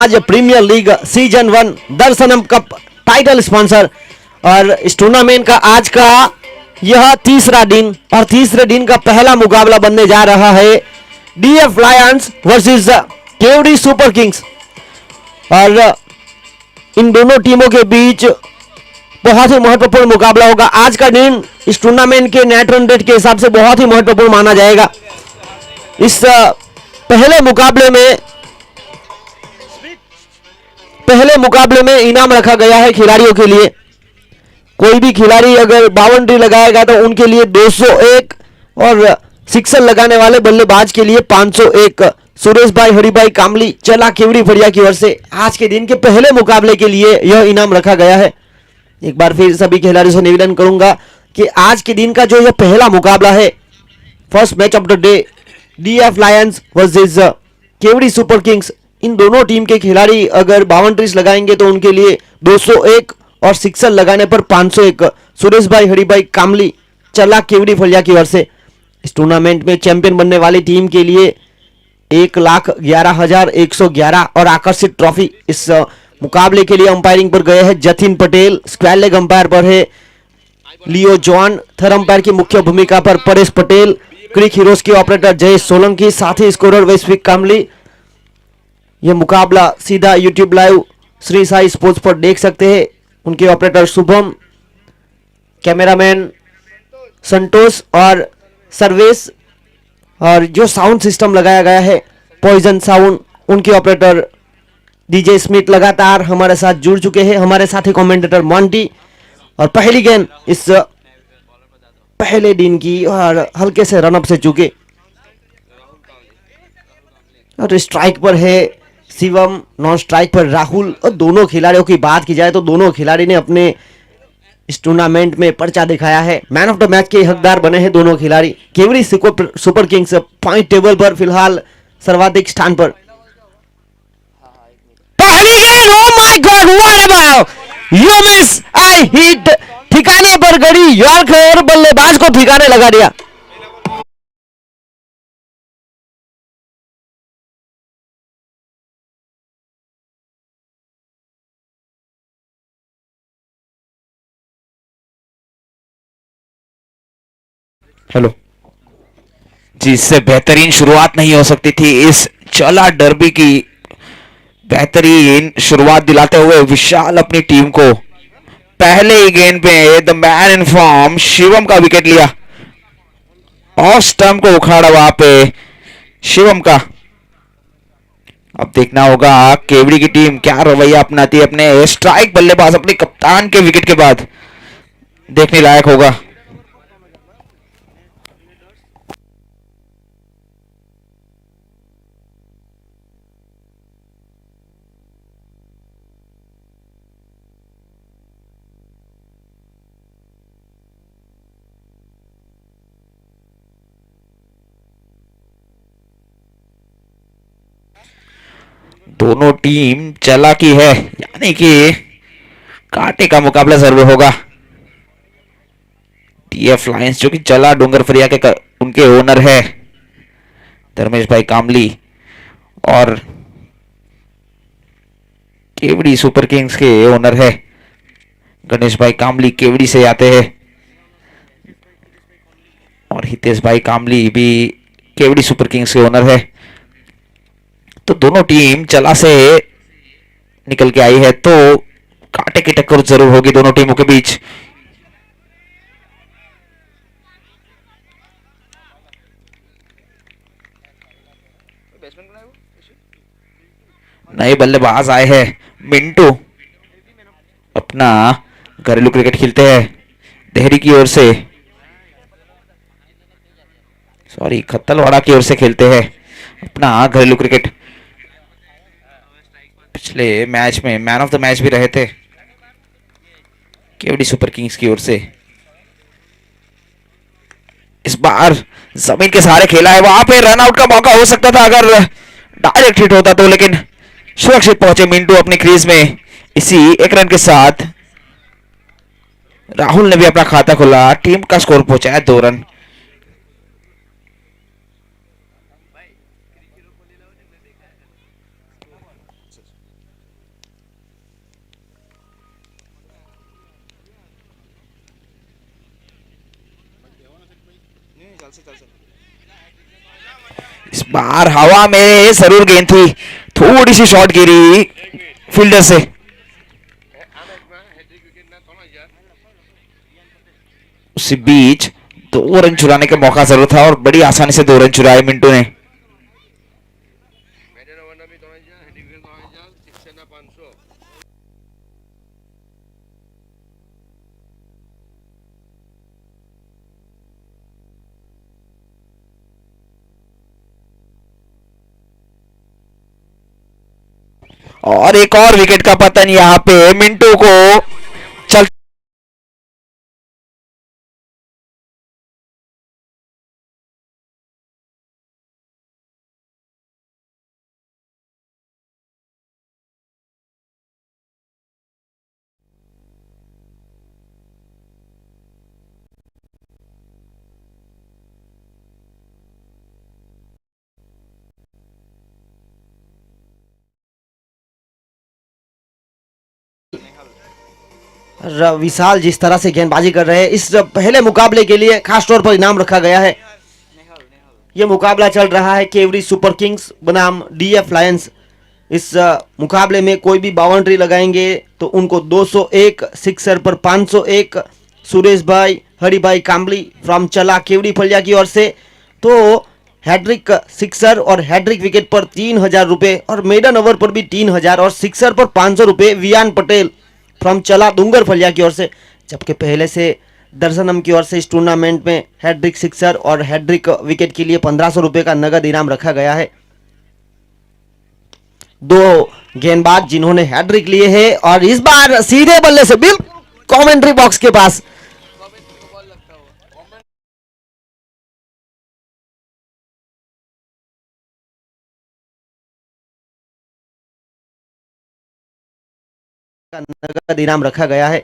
आज premiere league season 1 Darshanam cup title sponsor. और इस टूर्नामेंट का आज का यह तीसरा दिन और तीसरे दिन का पहला मुकाबला बनने जा रहा है DF lions versus Kevdi super kings. और इन दोनों टीमों के बीच बहुत ही महत्वपूर्ण मुकाबला होगा। आज का दिन इस टूर्नामेंट के नेट रन रेट के हिसाब से बहुत ही महत्वपूर्ण माना जाएगा। इस पहले मुकाबले में इनाम रखा गया है खिलाड़ियों के लिए। कोई भी खिलाड़ी अगर बाउंड्री लगाएगा तो उनके लिए 201 और सिक्सर लगाने वाले बल्लेबाज के लिए 501। सुरेश भाई हरिभाई कामली चला केवड़ी फड़िया की ओर से आज के दिन के पहले मुकाबले के लिए यह इनाम रखा गया है। एक बार फिर सभी खिलाड़ियों से निवेदन करूंगा कि आज के दिन का जो यह पहला मुकाबला है, first match of the day, DF lions versus Kevdi super kings. इन दोनों टीम के खिलाड़ी अगर बाउंड्रीज लगाएंगे तो उनके लिए 201 और सिक्सर लगाने पर 501। सुरेश भाई हरिभाई कामली चला केवड़ी फलिया की ओर से इस टूर्नामेंट में चैंपियन बनने वाली टीम के लिए 1,11,111 और आकर्षित ट्रॉफी। इस मुकाबले के लिए अंपायरिंग पर गए हैं Jatin Patel, square leg umpire पर है लियो जॉन, थर्ड अंपायर की मुख्य भूमिका पर परेश पटेल, क्रिक हीरोज के ऑपरेटर जयेश सोलंकी, साथी स्कोरर वैश्विक कामली। यह मुकाबला सीधा YouTube live Shri Sai sports पर देख सकते हैं। उनके ऑपरेटर शुभम, कैमरामैन संतोष और सर्वेश, और जो साउंड सिस्टम लगाया गया है पॉइजन साउंड, उनके ऑपरेटर डीजे स्मिथ लगातार हमारे साथ जुड़ चुके हैं। हमारे साथी कमेंटेटर मॉन्टी। और पहली गेंद इस पहले दिन की और हल्के से रनअप से चुके और स्ट्राइक पर है शिवम, नॉन स्ट्राइक पर राहुल। और दोनों खिलाड़ियों की बात की जाए तो दोनों खिलाड़ी ने अपने इस टूर्नामेंट में पर्चा दिखाया है। मैन ऑफ द मैच के हकदार बने हैं दोनों खिलाड़ी। केवड़ी सुपर किंग्स पॉइंट टेबल पर फिलहाल सर्वाधिक स्थान पर। पहली गेंद, oh my god, what about you miss, I hit, ठिकाने पर गड़ी यॉर्कर, बल्लेबाज को ठिकाने लगा दिया। हेलो जी, इससे बेहतरीन शुरुआत नहीं हो सकती थी। इस चला डर्बी की बेहतरीन शुरुआत दिलाते हुए विशाल अपनी टीम को पहले ही गेंद पे the man in form Shivam का विकेट लिया और स्टंप को उखाड़ा वहां पे शिवम का। अब देखना होगा केवड़ी की टीम क्या रवैया अपनाती है अपने स्ट्राइक बल्लेबाज अपने कप्तान के विकेट के बाद, देखने लायक होगा। दोनों टीम चला की है, यानी कि कांटे का मुकाबला जरूर होगा। डीएफ लायंस जो कि चला डूंगरफरिया के उनके ओनर है धर्मेश भाई कामली, और केवड़ी सुपर किंग्स के ओनर है गणेश भाई कामली, केवड़ी से आते हैं। और हितेश भाई कामली भी केवड़ी सुपर किंग्स के ओनर है। तो दोनों टीम चला से निकल के आई है, तो कांटे की टक्कर जरूर होगी दोनों टीमों के बीच। नए बल्लेबाज आए हैं, मिंटू अपना घरेलू क्रिकेट खेलते हैं देहरी की ओर से, सॉरी खत्तलवाड़ा की ओर से खेलते हैं अपना घरेलू क्रिकेट। पिछले मैच में मैन ऑफ द मैच भी रहे थे केवड़ी सुपर किंग्स की ओर से। इस बार जमीन के सहारे खेला है, वहां पे रन आउट का मौका हो सकता था अगर डायरेक्ट हिट होता तो, लेकिन सुरक्षित पहुंचे मिंटू अपनी क्रीज में। इसी एक रन के साथ राहुल ने भी अपना खाता खोला, टीम का स्कोर पहुंचाया 2 रन। इस बार हवा में जरूर गेंद थी, थोड़ी सी शॉट गिरी फील्डर से। उसी बीच 2 रन चुराने का मौका जरूर था और बड़ी आसानी से 2 रन चुराए मिंटू ने। और एक और विकेट का पतन यहाँ पे मिंटू को। चल विशाल जिस तरह से गेंदबाजी कर रहे हैं, इस पहले मुकाबले के लिए खास तौर पर इनाम रखा गया है। यह मुकाबला चल रहा है केवरी सुपर किंग्स बनाम डीएफ लायंस। इस मुकाबले में कोई भी बाउंड्री लगाएंगे तो उनको 201, सिक्सर पर 501। सुरेश भाई हरिभाई काम्बली फ्रॉम चला केवड़ी फलिया की ओर से तो हैड्रिक सिक्सर और हैड्रिक विकेट पर 3,000 रुपये और मेडन ओवर पर भी 3,000 और सिक्सर पर 500 रुपये वियान पटेल फ्रॉम चला डूंगर फलिया की ओर से। जबकि पहले से दर्शनम की ओर से इस टूर्नामेंट में हैड्रिक सिक्सर और हैड्रिक विकेट के लिए 1,500 रुपये का नगद इनाम रखा गया है। दो गेंदबाज जिन्होंने हैट्रिक लिए हैं और इस बार सीधे बल्ले से बिल्कुल कमेंट्री बॉक्स के पास नगद इनाम रखा गया है।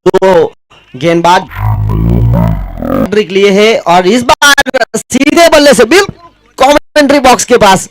दो गेंदबाज हैट्रिक लिए हैं और इस बार सीधे बल्ले से बिल्कुल कमेंट्री बॉक्स के पास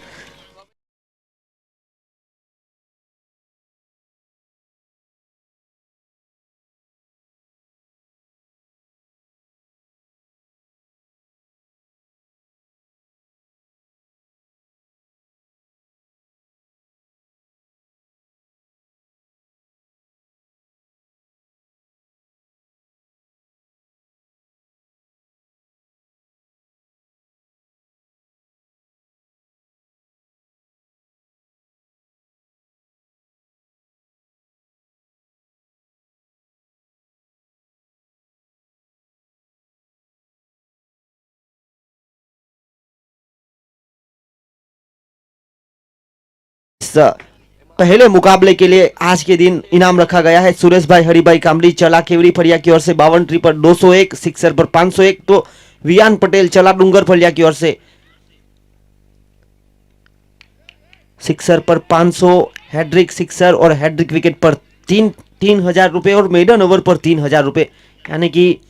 पहले मुकाबले के लिए आज के दिन इनाम रखा गया है। सुरेश भाई हरिभाई कामली चला केवड़ी फलिया की ओर से बाउंड्री पर 201, सिक्सर पर 501 तो वियान पटेल चला डूंगर फलिया की ओर से सिक्सर पर 500, हैड्रिक सिक्सर और हैड्रिक विकेट पर 3,000 रुपये और मेडन ओवर पर 3,000 रुपये। यानी कि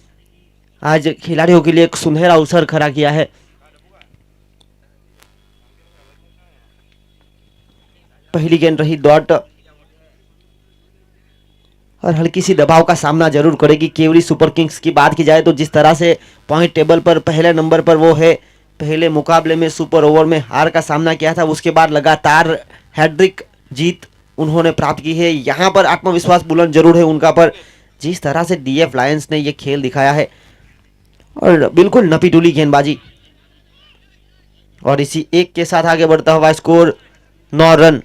आज खिलाड़ियों के लिए एक सुनहरा अवसर खड़ा किया है। पहली गेंद रही डॉट और हल्की सी दबाव का सामना जरूर करेगी केवरी सुपर किंग्स की बात की जाए तो जिस तरह से पॉइंट टेबल पर पहले नंबर पर वो है। पहले मुकाबले में सुपर ओवर में हार का सामना किया था, उसके बाद लगातार हैट्रिक जीत उन्होंने प्राप्त की है। यहाँ पर आत्मविश्वास बुलंद जरूर है उनका, पर जिस तरह से डीएफ लायंस ने ये खेल दिखाया है और बिल्कुल नपीटुली गेंदबाजी और इसी एक के साथ आगे बढ़ता हुआ स्कोर 9 रन।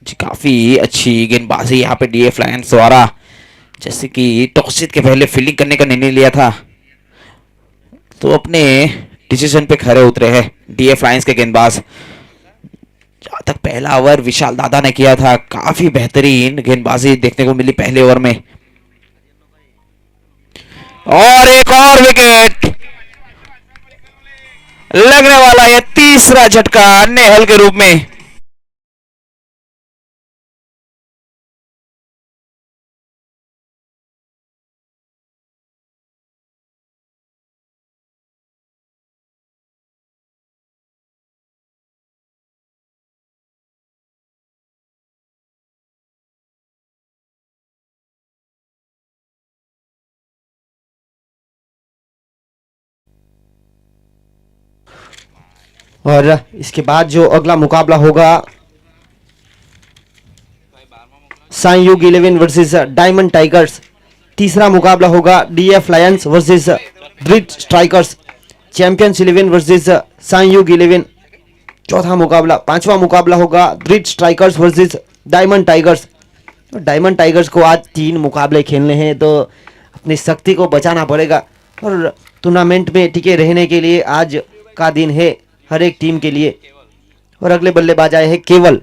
जी काफी अच्छी गेंदबाजी यहाँ पे डीएफ लायंस द्वारा। जैसे कि टॉस जीत के पहले फील्डिंग करने का निर्णय लिया था तो अपने डिसीजन पे खरे उतरे हैं डीएफ लायंस के गेंदबाज। जहां तक पहला ओवर विशाल दादा ने किया था, काफी बेहतरीन गेंदबाजी देखने को मिली पहले ओवर में। और एक और विकेट लगने वाला है, तीसरा झटका नेहल के रूप में। और इसके बाद जो अगला मुकाबला होगा Sai Yug 11 versus diamond tigers. तीसरा मुकाबला होगा DF lions versus Brit strikers. Champions 11 versus Sai Yug 11। चौथा मुकाबला, पांचवा मुकाबला होगा Brit strikers versus diamond tigers. तो डायमंड टाइगर्स को आज 3 मुकाबले खेलने हैं, तो अपनी शक्ति को बचाना पड़ेगा और टूर्नामेंट में टिके रहने के लिए आज का दिन है हर एक टीम के लिए। और अगले बल्लेबाज आए हैं केवल।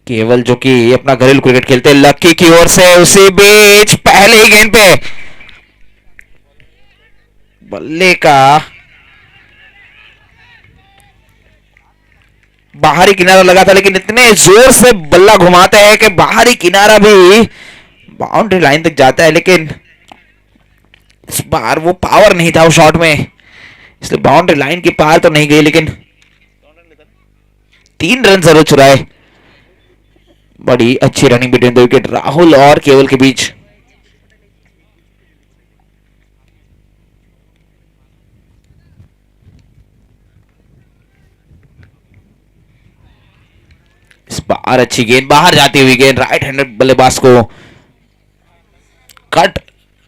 केवल जो कि अपना घरेलू क्रिकेट खेलते हैं, लक्की की ओर से उसी बीच पहले ही गेंद पे बल्ले का बाहरी किनारा लगा था, लेकिन इतने जोर से बल्ला घुमाते हैं कि बाहरी किनारा भी बाउंड्री लाइन तक जाता है, लेकिन इस बार वो पावर नहीं था उस शॉट में, इसलिए बाउंड्री लाइन की पार तो नहीं गई, लेकिन 3 रन जरूर चुराए। बड़ी अच्छी running between the wicket Rahul और केवल के बीच। इस बार अच्छी गेंद, बाहर जाती हुई गेंद, राइट हैंडेड बल्लेबाज को कट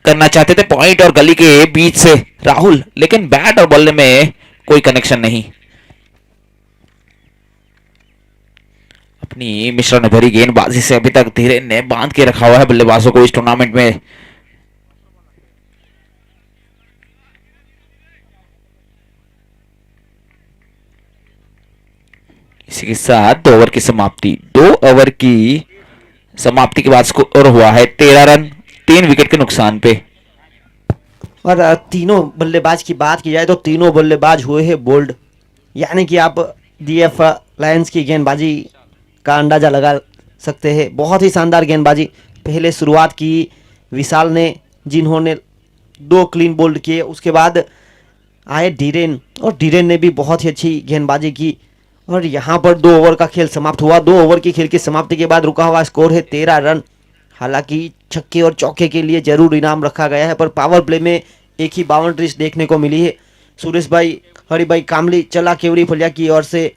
करना चाहते थे पॉइंट और गली के बीच से राहुल, लेकिन बैट और बल्ले में कोई कनेक्शन नहीं। अपनी मिश्रण भरी गेंदबाजी से अभी तक धीरे ने बांध के रखा हुआ है बल्लेबाजों को इस टूर्नामेंट में। इसी के साथ 2 ओवर की समाप्ति, 2 ओवर की समाप्ति के बाद स्कोर हुआ है 13 रन 3 विकेट के नुकसान पे। और तीनों बल्लेबाज की बात की जाए तो तीनों बल्लेबाज हुए हैं बोल्ड, यानी कि आप डीएफ लायंस की गेंदबाजी का अंदाजा लगा सकते हैं। बहुत ही शानदार गेंदबाजी पहले शुरुआत की विशाल ने, जिन्होंने 2 क्लीन बोल्ड किए। उसके बाद आए डीरेन, और डीरेन ने भी बहुत ही अच्छी गेंदबाजी की। और यहाँ पर 2 ओवर का खेल समाप्त हुआ। 2 ओवर की खेल की समाप्ति के बाद रुका हुआ स्कोर है 13 रन। हालांकि छक्के और चौके के लिए जरूर इनाम रखा गया है, पर पावर प्ले में एक ही बाउंड्रीज देखने को मिली है। सुरेश भाई, हरिभाई कामली, चला केवरी फलिया की ओर से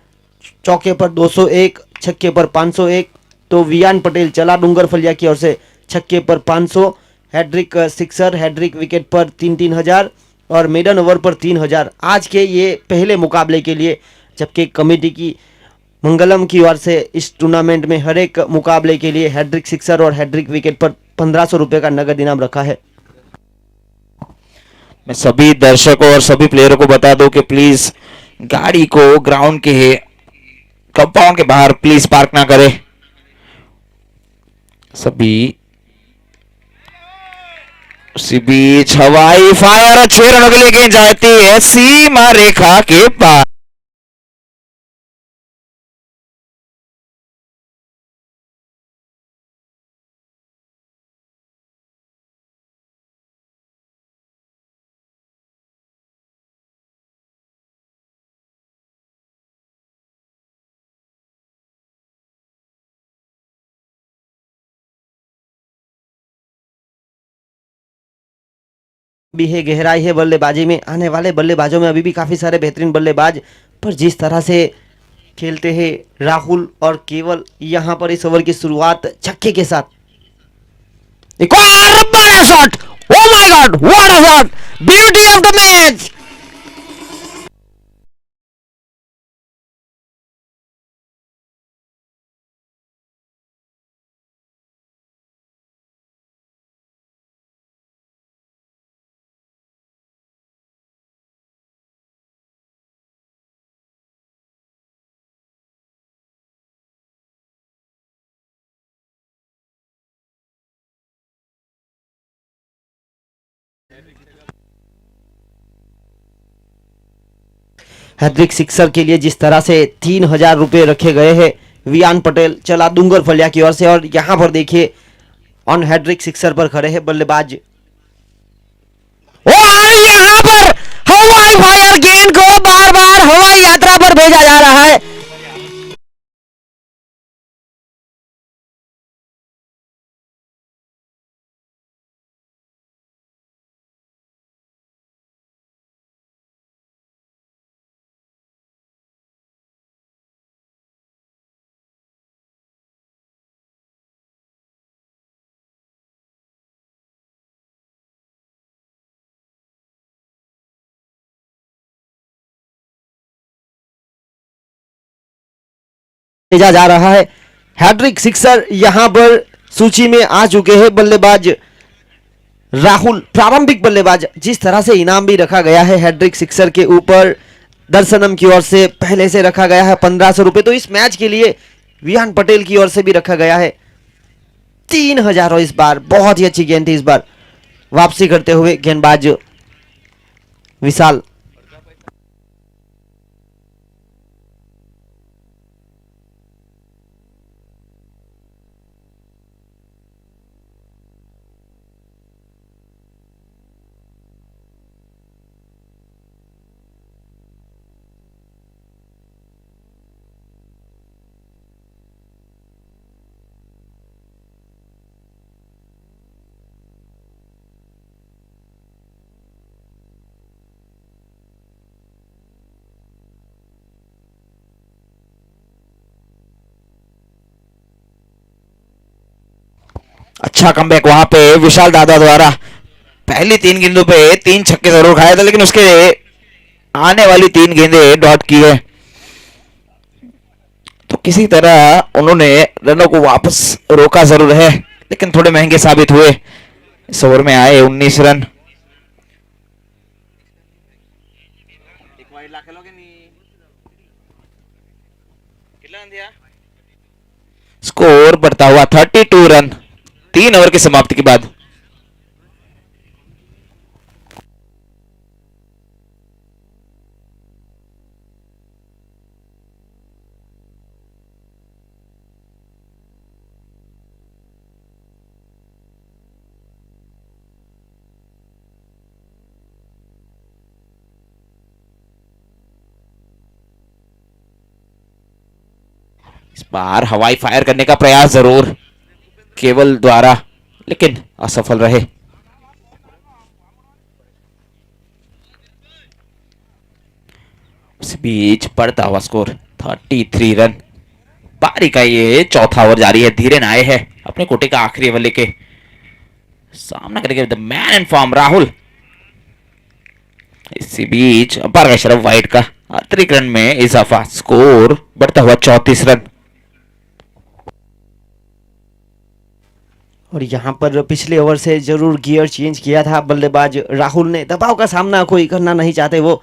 चौके पर 201, छक्के पर 501, तो वियान पटेल चला डूंगर फलिया की ओर से छक्के पर 500, हैड्रिक सिक्सर, हैड्रिक विकेट पर 3-3 और मेडन ओवर पर 3,000 आज के ये पहले मुकाबले के लिए। जबकि कमेटी की मंगलम की ओर से इस टूर्नामेंट में हर एक मुकाबले के लिए हैड्रिक सिक्सर और हैड्रिक विकेट पर 1,500 रुपये का नगद इनाम रखा है। मैं सभी दर्शकों और सभी प्लेयरों को बता दूं कि प्लीज गाड़ी को ग्राउंड के कंपाउंड के बाहर प्लीज पार्क ना करें। सभी उसी बीच हवाई फायर, 6 रनों के लिए गेंद जाती है सीमा रेखा के पार। भी है, गहराई है बल्लेबाजी में। आने वाले बल्लेबाजों में अभी भी काफ़ी सारे बेहतरीन बल्लेबाज, पर जिस तरह से खेलते हैं राहुल और केवल, यहाँ पर इस ओवर की शुरुआत छक्के के साथ। एक और बड़ा shot, oh my god, what a shot, beauty of the match. Hat trick sixer के लिए जिस तरह से 3,000 रुपये रखे गए हैं, वियान पटेल चला डूंगर फलिया की ओर से। और यहाँ पर देखिए ऑन हैड्रिक सिक्सर पर खड़े हैं बल्लेबाज। ओ यहाँ पर हवाई फायर गेंद को बार बार हवाई यात्रा पर भेजा जा रहा है। भेजा जा रहा है। हैट्रिक सिक्सर यहां पर सूची में आ चुके हैं बल्लेबाज राहुल, प्रारंभिक बल्लेबाज। जिस तरह से इनाम भी रखा गया है हैट्रिक सिक्सर के ऊपर दर्शनम की ओर से पहले से रखा गया है 1500 रुपए, तो इस मैच के लिए विहान पटेल की ओर से भी रखा गया है 3000। और इस बार बहुत ही अच्छी गेंद थी, इस बार वापसी करते हुए गेंदबाज विशाल। अच्छा कमबैक वहां पे विशाल दादा द्वारा। पहली 3 गेंदों पे 3 छक्के जरूर खाए थे, लेकिन उसके आने वाली 3 गेंदें डॉट की है, तो किसी तरह उन्होंने रनों को वापस रोका जरूर है, लेकिन थोड़े महंगे साबित हुए। इस ओवर में आए 19 रन। स्कोर बढ़ता हुआ 32 रन 3 ओवर की समाप्ति के बाद। इस बार हवाई फायर करने का प्रयास जरूर केवल द्वारा, लेकिन असफल रहे। उस बीच बढ़ता हुआ स्कोर 33 रन। पारी का ये चौथा ओवर जारी है। धीरेन आए हैं अपने कोटे का आखिरी ओवर लेके, सामना करेंगे the man in form Rahul. इसी बीच अंपायर का इशारा वाइड का, अतिरिक्त रन में इजाफा। स्कोर बढ़ता हुआ 34 रन। और यहाँ पर पिछले ओवर से जरूर गियर चेंज किया था बल्लेबाज राहुल ने। दबाव का सामना कोई करना नहीं चाहते वो,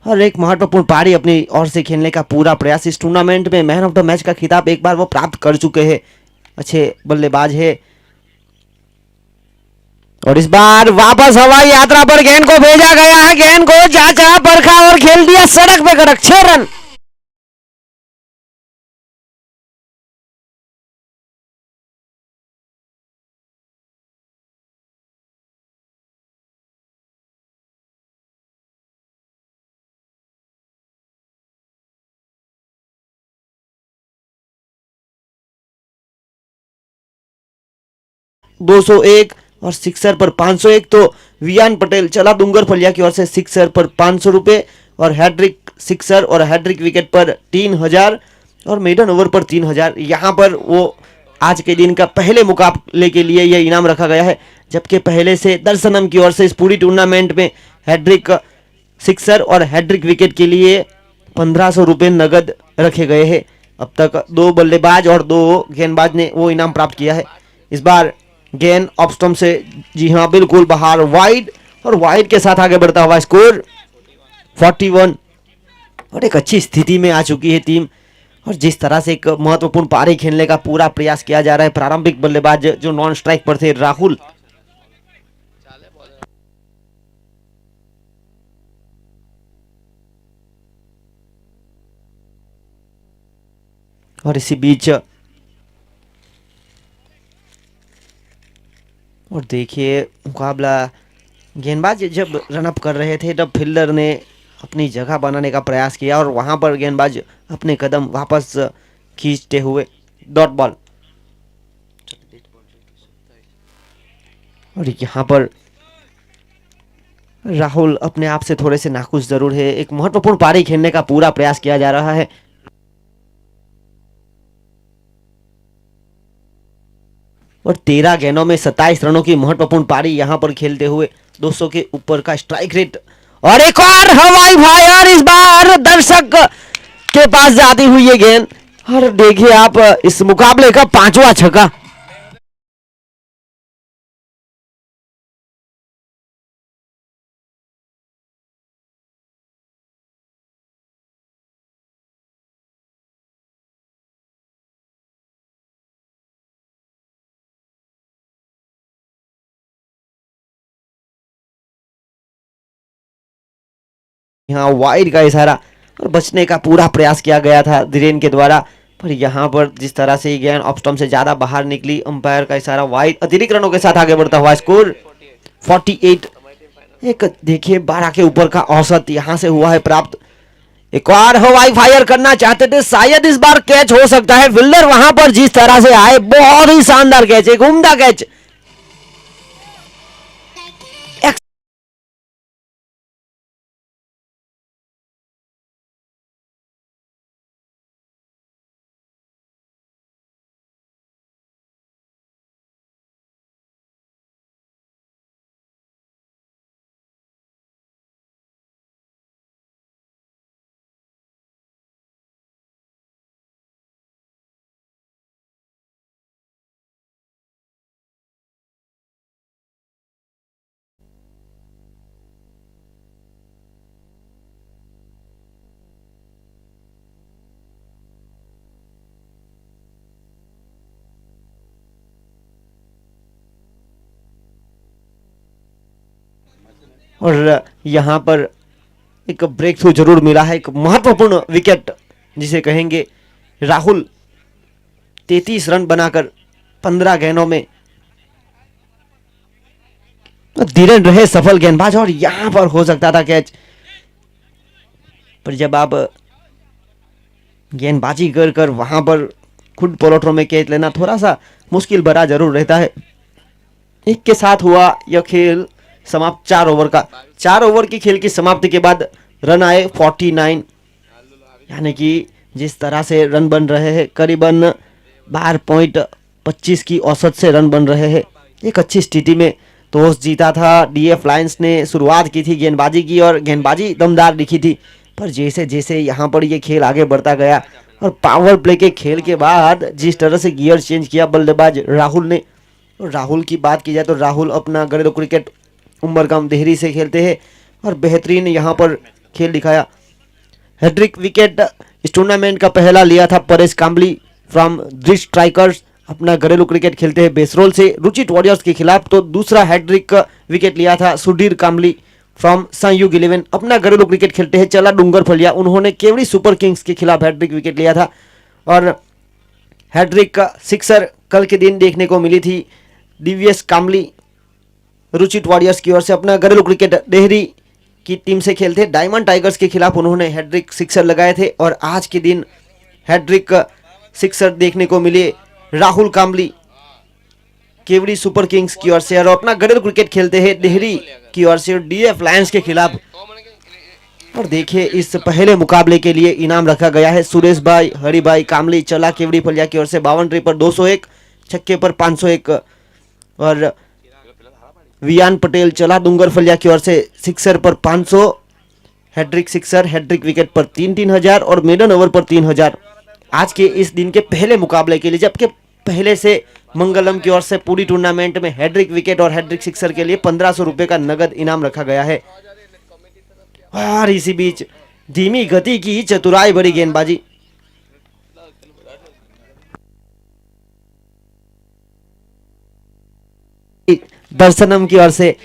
और एक महत्वपूर्ण पारी अपनी ओर से खेलने का पूरा प्रयास। इस टूर्नामेंट में मैन ऑफ द मैच का खिताब एक बार वो प्राप्त कर चुके हैं, अच्छे बल्लेबाज है। और इस बार वापस हवाई यात्रा पर गेंद को भेजा गया है, गेंद को जांचा परखा और खेल दिया सड़क पे कड़क। 6 रन। (201) और सिक्सर पर 501, तो विहान पटेल चला डूंगर फलिया की ओर से सिक्सर पर 500 रुपए, और हैट्रिक सिक्सर और हैट्रिक विकेट पर 3000 और मेडन ओवर पर 3000। यहाँ पर वो आज के दिन का पहले मुकाबले के लिए यह इनाम रखा गया है, जबकि पहले से दर्शनम की ओर से इस पूरी टूर्नामेंट में हैट्रिक सिक्सर और हैट्रिक विकेट के लिए 1500 रुपये नगद रखे गए हैं। अब तक 2 बल्लेबाज और 2 गेंदबाज ने वो इनाम प्राप्त किया है। इस बार गेंद ऑफ स्टंप से, जी हाँ बिल्कुल बाहर, वाइड, और वाइड के साथ आगे बढ़ता हुआ स्कोर 41। और एक अच्छी स्थिति में आ चुकी है टीम, और जिस तरह से एक महत्वपूर्ण पारी खेलने का पूरा प्रयास किया जा रहा है। प्रारंभिक बल्लेबाज जो नॉन स्ट्राइक पर थे राहुल, और इसी बीच और देखिए मुकाबला, गेंदबाज जब रनअप कर रहे थे तब फील्डर ने अपनी जगह बनाने का प्रयास किया, और वहां पर गेंदबाज अपने कदम वापस खींचते हुए डॉट बॉल। और यहाँ पर राहुल अपने आप से थोड़े से नाखुश जरूर है। एक महत्वपूर्ण पारी खेलने का पूरा प्रयास किया जा रहा है। और 13 गेंदों में 27 रनों की महत्वपूर्ण पारी यहां पर खेलते हुए 200 के ऊपर का स्ट्राइक रेट। और एक और हवाई फायर, इस बार दर्शक के पास जाती हुई ये गेंद और देखिए आप इस मुकाबले का पांचवा छक्का। यहाँ वाइड का इशारा और बचने का पूरा प्रयास किया गया था धीरेन के द्वारा, पर यहाँ पर जिस तरह से गेंद ऑफ स्टंप से ज्यादा बाहर निकली, अंपायर का इशारा वाइड, अतिरिक्त रनों के साथ आगे बढ़ता हुआ स्कोर 48। एक देखिए 12 के ऊपर का औसत यहाँ से हुआ है प्राप्त। एक और हवाई फायर करना चाहते थे, शायद इस बार कैच हो सकता है। फील्डर वहां पर जिस तरह से आए, बहुत ही शानदार कैच, एक उम्दा कैच। और यहाँ पर एक ब्रेक थ्रू जरूर मिला है, एक महत्वपूर्ण विकेट जिसे कहेंगे। राहुल 33 रन बनाकर 15 गेंदों में धीरेन रहे सफल गेंदबाज, और यहां पर हो सकता था कैच, पर जब आप गेंदबाजी कर कर वहां पर खुद पॉलोट्रो में कैच लेना थोड़ा सा मुश्किल भरा जरूर रहता है। एक के साथ हुआ यह खेल समाप्त 4 ओवर का। 4 ओवर की खेल की समाप्ति के बाद रन आए 49, यानी कि जिस तरह से रन बन रहे हैं करीबन 12.25 की औसत से रन बन रहे हैं, एक अच्छी स्थिति में टॉस जीता था डीएफ लायंस ने। शुरुआत की थी गेंदबाजी की और गेंदबाजी दमदार दिखी थी, पर जैसे जैसे यहाँ पर ये खेल आगे बढ़ता गया और पावर प्ले के खेल के बाद जिस तरह से गियर चेंज किया बल्लेबाज राहुल ने, और राहुल की बात की जाए तो राहुल अपना घरेलू क्रिकेट उमरगाम देहरी से खेलते हैं और बेहतरीन यहाँ पर खेल दिखाया। हैट्रिक विकेट इस टूर्नामेंट का पहला लिया था परेश कांबली फ्रॉम दृष्ट स्ट्राइकर्स, अपना घरेलू क्रिकेट खेलते हैं बेसरोल से रुचित वॉरियर्स के खिलाफ। तो दूसरा हैट्रिक विकेट लिया था सुधीर कांबली फ्रॉम संयुग 11, अपना घरेलू क्रिकेट खेलते हैं चला डूंगर फलिया, उन्होंने केवड़ी सुपर किंग्स के खिलाफ हैट्रिक विकेट लिया था। और हैट्रिक का सिक्सर कल के दिन देखने को मिली थी डीवीएस कांबली रुचित वॉरियर्स की ओर से, अपना घरेलू क्रिकेट देहरी की टीम से खेलते डायमंड टाइगर्स के खिलाफ, उन्होंने हैट्रिक सिक्सर लगाए थे। और आज के दिन हैट्रिक सिक्सर देखने को मिले राहुल कांबली केवड़ी सुपर किंग्स की ओर से, और अपना घरेलू क्रिकेट खेलते हैं देहरी की ओर से डीएफ लायंस के खिलाफ। और देखिए इस पहले मुकाबले के लिए इनाम रखा गया है सुरेश भाई हरिभाई कांबली चला केवड़ी फलिया की ओर से बाउंड्री पर 201, छक्के पर 501, और वियान पटेल चला डूंगर फलिया की ओर से सिक्सर पर 500, हैट्रिक सिक्सर हैट्रिक विकेट पर 3-3000 और मेडन ओवर पर 3000 आज के इस दिन के पहले मुकाबले के लिए। जबकि पहले से मंगलम की ओर से पूरी टूर्नामेंट में हैट्रिक विकेट और हैट्रिक सिक्सर के लिए 1500 रुपए का नगद इनाम रखा गया है। और इसी बीच धीमी गति की चतुराई भरी गेंदबाजी, दर्शनम की ओर से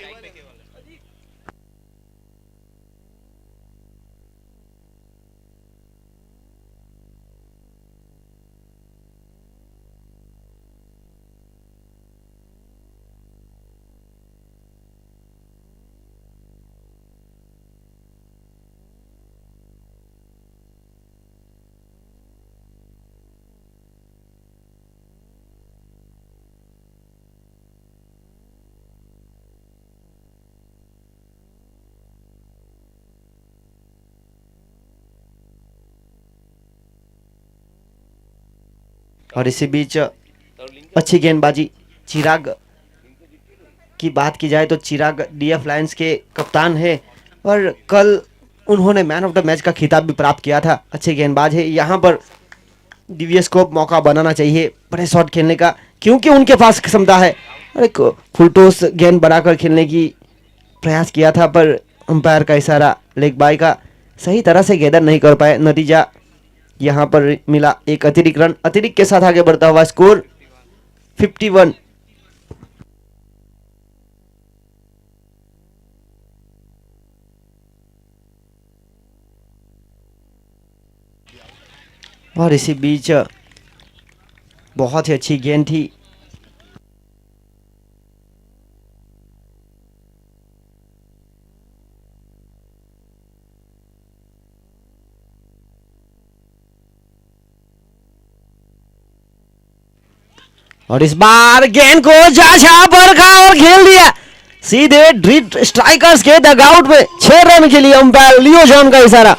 और इसी बीच अच्छी गेंदबाजी चिराग की बात की जाए तो चिराग डीएफ लायंस के कप्तान है और कल उन्होंने मैन ऑफ द मैच का खिताब भी प्राप्त किया था। अच्छे गेंदबाज है। यहाँ पर डीवीएस को मौका बनाना चाहिए बड़े शॉट खेलने का, क्योंकि उनके पास क्षमता है। और एक फुल टॉस गेंद बनाकर खेलने की प्रयास किया था, पर अंपायर का इशारा लेग बाय का सही तरह से गैदर नहीं कर पाए। नतीजा यहाँ पर मिला एक अतिरिक्त रन। अतिरिक्त के साथ आगे बढ़ता हुआ स्कोर 51। और इसी बीच बहुत ही अच्छी गेंद थी। और इस बार गेंद को जा बरखा और खेल दिया सीधे ड्रिफ्ट स्ट्राइकर्स के डगआउट में। 6 रन के लिए अंपायर लियो जॉन का इशारा।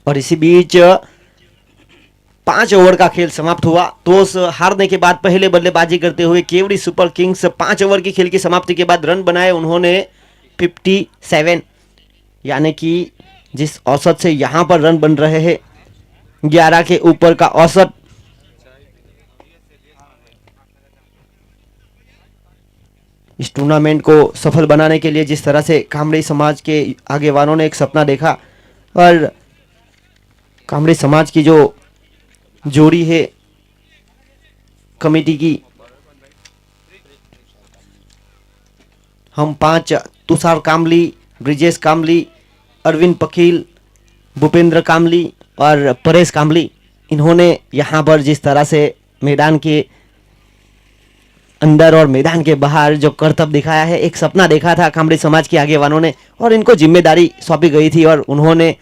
और इसी बीच 5 ओवर का खेल समाप्त हुआ। टॉस हारने के बाद पहले बल्लेबाजी करते हुए केवड़ी सुपर किंग्स 5 ओवर की खेल की समाप्ति के बाद रन बनाए उन्होंने 57, यानी कि जिस औसत से यहां पर रन बन रहे हैं 11 के ऊपर का औसत। इस टूर्नामेंट को सफल बनाने के लिए जिस तरह से कामड़ी समाज के आगेवानों ने एक सपना देखा, और कामड़ी समाज की जो जोड़ी है कमेटी की, हम 5 तुषार कामली, ब्रिजेश कामली, अरविंद पकील, भूपेंद्र कामली और परेश कामली, इन्होंने यहाँ पर जिस तरह से मैदान के अंदर और मैदान के बाहर जो करतब दिखाया है, एक सपना देखा था कामड़ी समाज के आगेवानों ने और इनको जिम्मेदारी सौंपी गई थी, और उन्होंने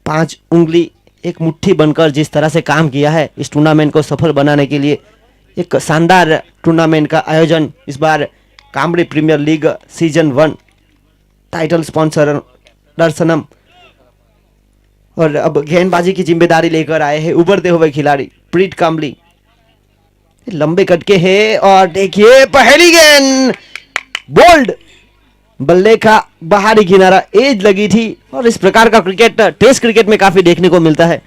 5 उंगली एक मुट्ठी बनकर जिस तरह से काम किया है इस टूर्नामेंट को सफल बनाने के लिए। एक शानदार टूर्नामेंट का आयोजन इस बार Kamdi premier league season 1 title sponsor Darshanam, और अब गेंदबाजी की जिम्मेदारी लेकर आए हैं उभरते हुए खिलाड़ी प्रीत कामली। लंबे कटके हैं और देखिए पहली गेंद बोल्ड, बल्ले का बाहरी किनारा, एज लगी थी, और इस प्रकार का क्रिकेट टेस्ट क्रिकेट में काफी देखने को मिलता है।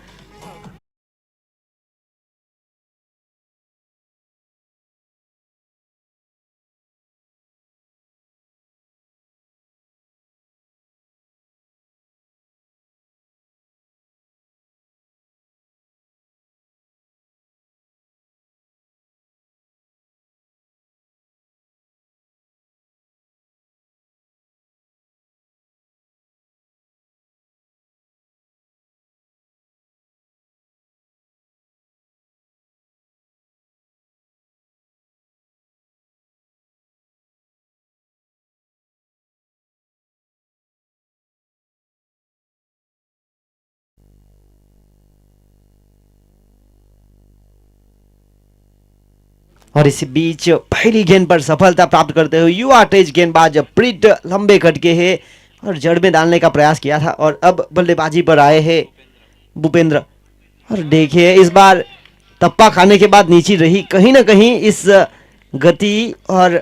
और इसी बीच पहली गेंद पर सफलता प्राप्त करते हुए युवा तेज गेंदबाज प्रीत लंबे कटके है और जड़ में डालने का प्रयास किया था, और अब बल्लेबाजी पर आए हैं भूपेंद्र। और देखिए इस बार टप्पा खाने के बाद नीचे रही, कहीं ना कहीं इस गति और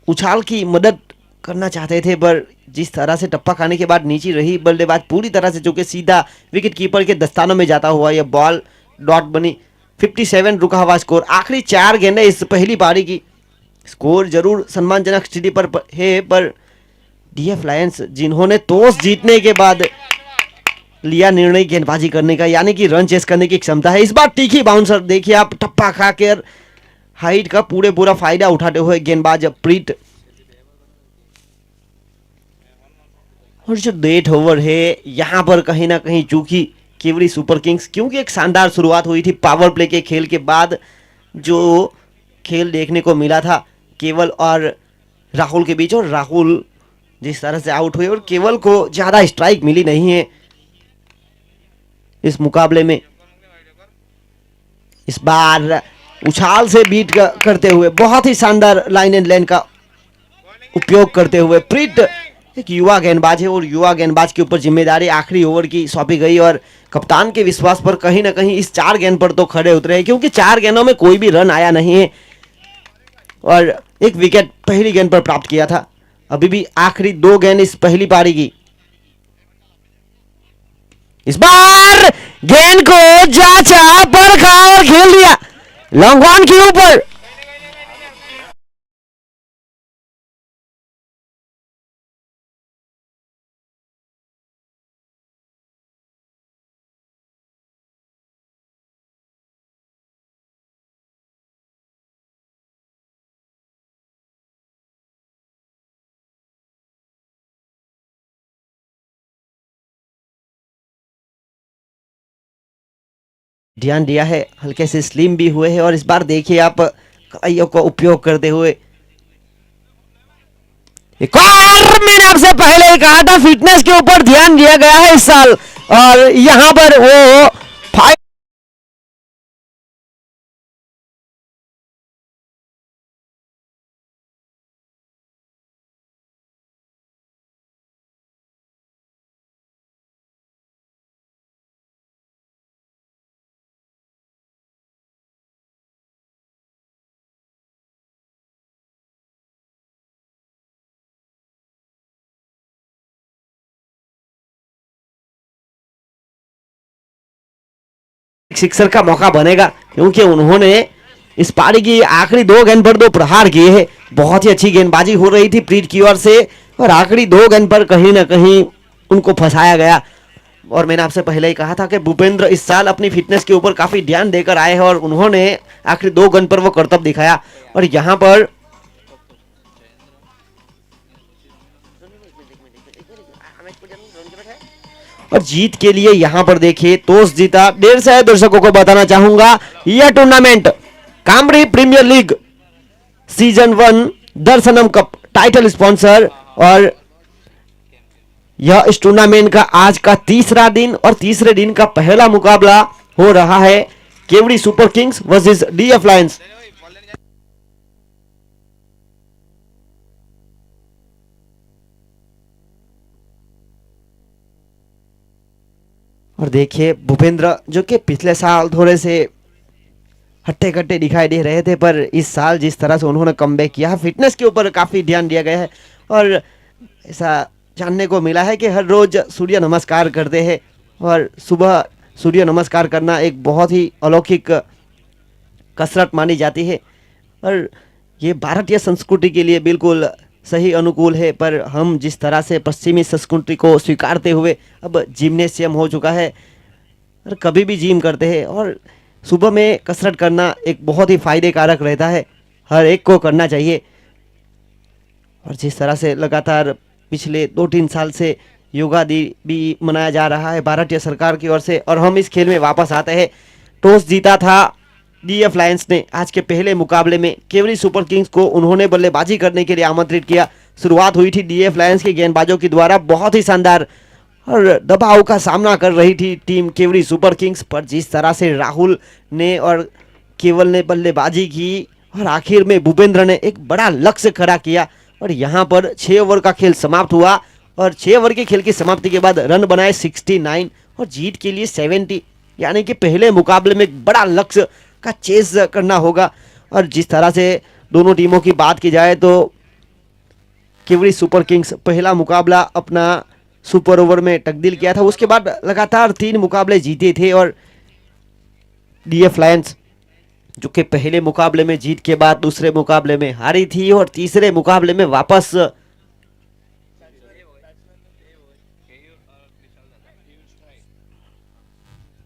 उछाल की मदद करना चाहते थे, पर जिस तरह से टप्पा खाने के बाद नीचे रही बल्लेबाज पूरी तरह से चूंकि सीधा विकेट कीपर के दस्तानों में जाता हुआ यह बॉल डॉट बनी। 57 रुका हुआ स्कोर। आखिरी 4 गेंदें इस पहली पारी की। स्कोर जरूर सम्मानजनक स्थिति पर है, पर डीएफ लायंस जिन्होंने टॉस जीतने के बाद लिया निर्णय गेंदबाजी करने का, यानी कि रन चेस करने की क्षमता है। इस बार तीखी बाउंसर देखिए आप, टप्पा खाकर हाइट का पूरा फायदा उठाते हुए गेंदबाज प्रीत। और जो डेट ओवर है यहां पर कहीं ना कहीं चूकी केवड़ी सुपर किंग्स, क्योंकि एक शानदार शुरुआत हुई थी पावर प्ले के खेल के बाद। जो खेल देखने को मिला था केवल और राहुल के बीच, और राहुल जिस तरह से आउट हुए और केवल को ज़्यादा स्ट्राइक मिली नहीं है, इस मुकाबले में। इस बार उछाल से बीट करते हुए बहुत ही शानदार लाइन एंड लेन का उपयोग करते हुए प्रीत एक युवा गेंदबाज है और युवा गेंदबाज के ऊपर जिम्मेदारी आखिरी ओवर की सौंपी गई और कप्तान के विश्वास पर कहीं ना कहीं इस 4 गेंद पर तो खड़े उतरे हैं, क्योंकि 4 गेंदों में कोई भी रन आया नहीं है और एक विकेट पहली गेंद पर प्राप्त किया था। अभी भी आखिरी 2 गेंद इस पहली पारी की। इस बार गेंद को जांचा परखा और खेल दिया लॉन्ग ऑन के ऊपर। ध्यान दिया है, हल्के से स्लिम भी हुए हैं और इस बार देखिए आप कलाइयों का उपयोग करते हुए। एक और मैंने आपसे पहले ही कहा था फिटनेस के ऊपर ध्यान दिया गया है इस साल और यहां पर वो सिक्सर का मौका बनेगा, क्योंकि उन्होंने इस पारी की आखिरी 2 गेंद पर 2 प्रहार किए हैं। बहुत ही अच्छी गेंदबाजी हो रही थी प्रीत की ओर से और आखिरी 2 गेंद पर कहीं ना कहीं उनको फंसाया गया। और मैंने आपसे पहले ही कहा था कि भूपेंद्र इस साल अपनी फिटनेस के ऊपर काफी ध्यान देकर आए हैं और उन्होंने आखिरी 2 गेंद पर वो करतब दिखाया और यहाँ पर और जीत के लिए यहां पर देखिए टॉस जीता। देर से दर्शकों को बताना चाहूंगा यह tournament Kamri premier league season 1 Darshanam cup title sponsor और यह इस टूर्नामेंट का आज का तीसरा दिन और तीसरे दिन का पहला मुकाबला हो रहा है Kewdi super kings versus DF lions. और देखिए भूपेंद्र जो कि पिछले साल थोड़े से हट्टे कट्टे दिखाई दे रहे थे, पर इस साल जिस तरह से उन्होंने कमबैक किया, फिटनेस के ऊपर काफ़ी ध्यान दिया गया है और ऐसा जानने को मिला है कि हर रोज़ सूर्य नमस्कार करते हैं और सुबह सूर्य नमस्कार करना एक बहुत ही अलौकिक कसरत मानी जाती है और ये भारतीय संस्कृति के लिए बिल्कुल सही अनुकूल है। पर हम जिस तरह से पश्चिमी संस्कृति को स्वीकारते हुए अब जिम्नेशियम हो चुका है और कभी भी जिम करते हैं और सुबह में कसरत करना एक बहुत ही फायदे कारक रहता है, हर एक को करना चाहिए। और जिस तरह से लगातार पिछले 2-3 साल से योगा दिन भी मनाया जा रहा है भारतीय सरकार की ओर से और हम इस खेल में वापस आते हैं। टॉस जीता था डीएफ लायंस ने आज के पहले मुकाबले में केवड़ी सुपर किंग्स को उन्होंने बल्लेबाजी करने के लिए आमंत्रित किया। शुरुआत हुई थी डीएफ लायंस के गेंदबाजों के द्वारा बहुत ही शानदार और दबाव का सामना कर रही थी टीम केवड़ी सुपर किंग्स, पर जिस तरह से राहुल ने और केवल ने बल्लेबाजी की और आखिर में भूपेंद्र ने एक बड़ा लक्ष्य खड़ा किया और यहाँ पर 6 ओवर का खेल समाप्त हुआ और 6 ओवर के खेल की समाप्ति के बाद रन बनाए 69 और जीत के लिए 70, यानी कि पहले मुकाबले में एक बड़ा लक्ष्य का चेस करना होगा। और जिस तरह से दोनों टीमों की बात की जाए तो केवड़ी सुपर किंग्स पहला मुकाबला अपना सुपर ओवर में तब्दील किया था, उसके बाद लगातार 3 मुकाबले जीते थे और डीएफ लायंस जो कि पहले मुकाबले में जीत के बाद दूसरे मुकाबले में हारी थी और तीसरे मुकाबले में वापस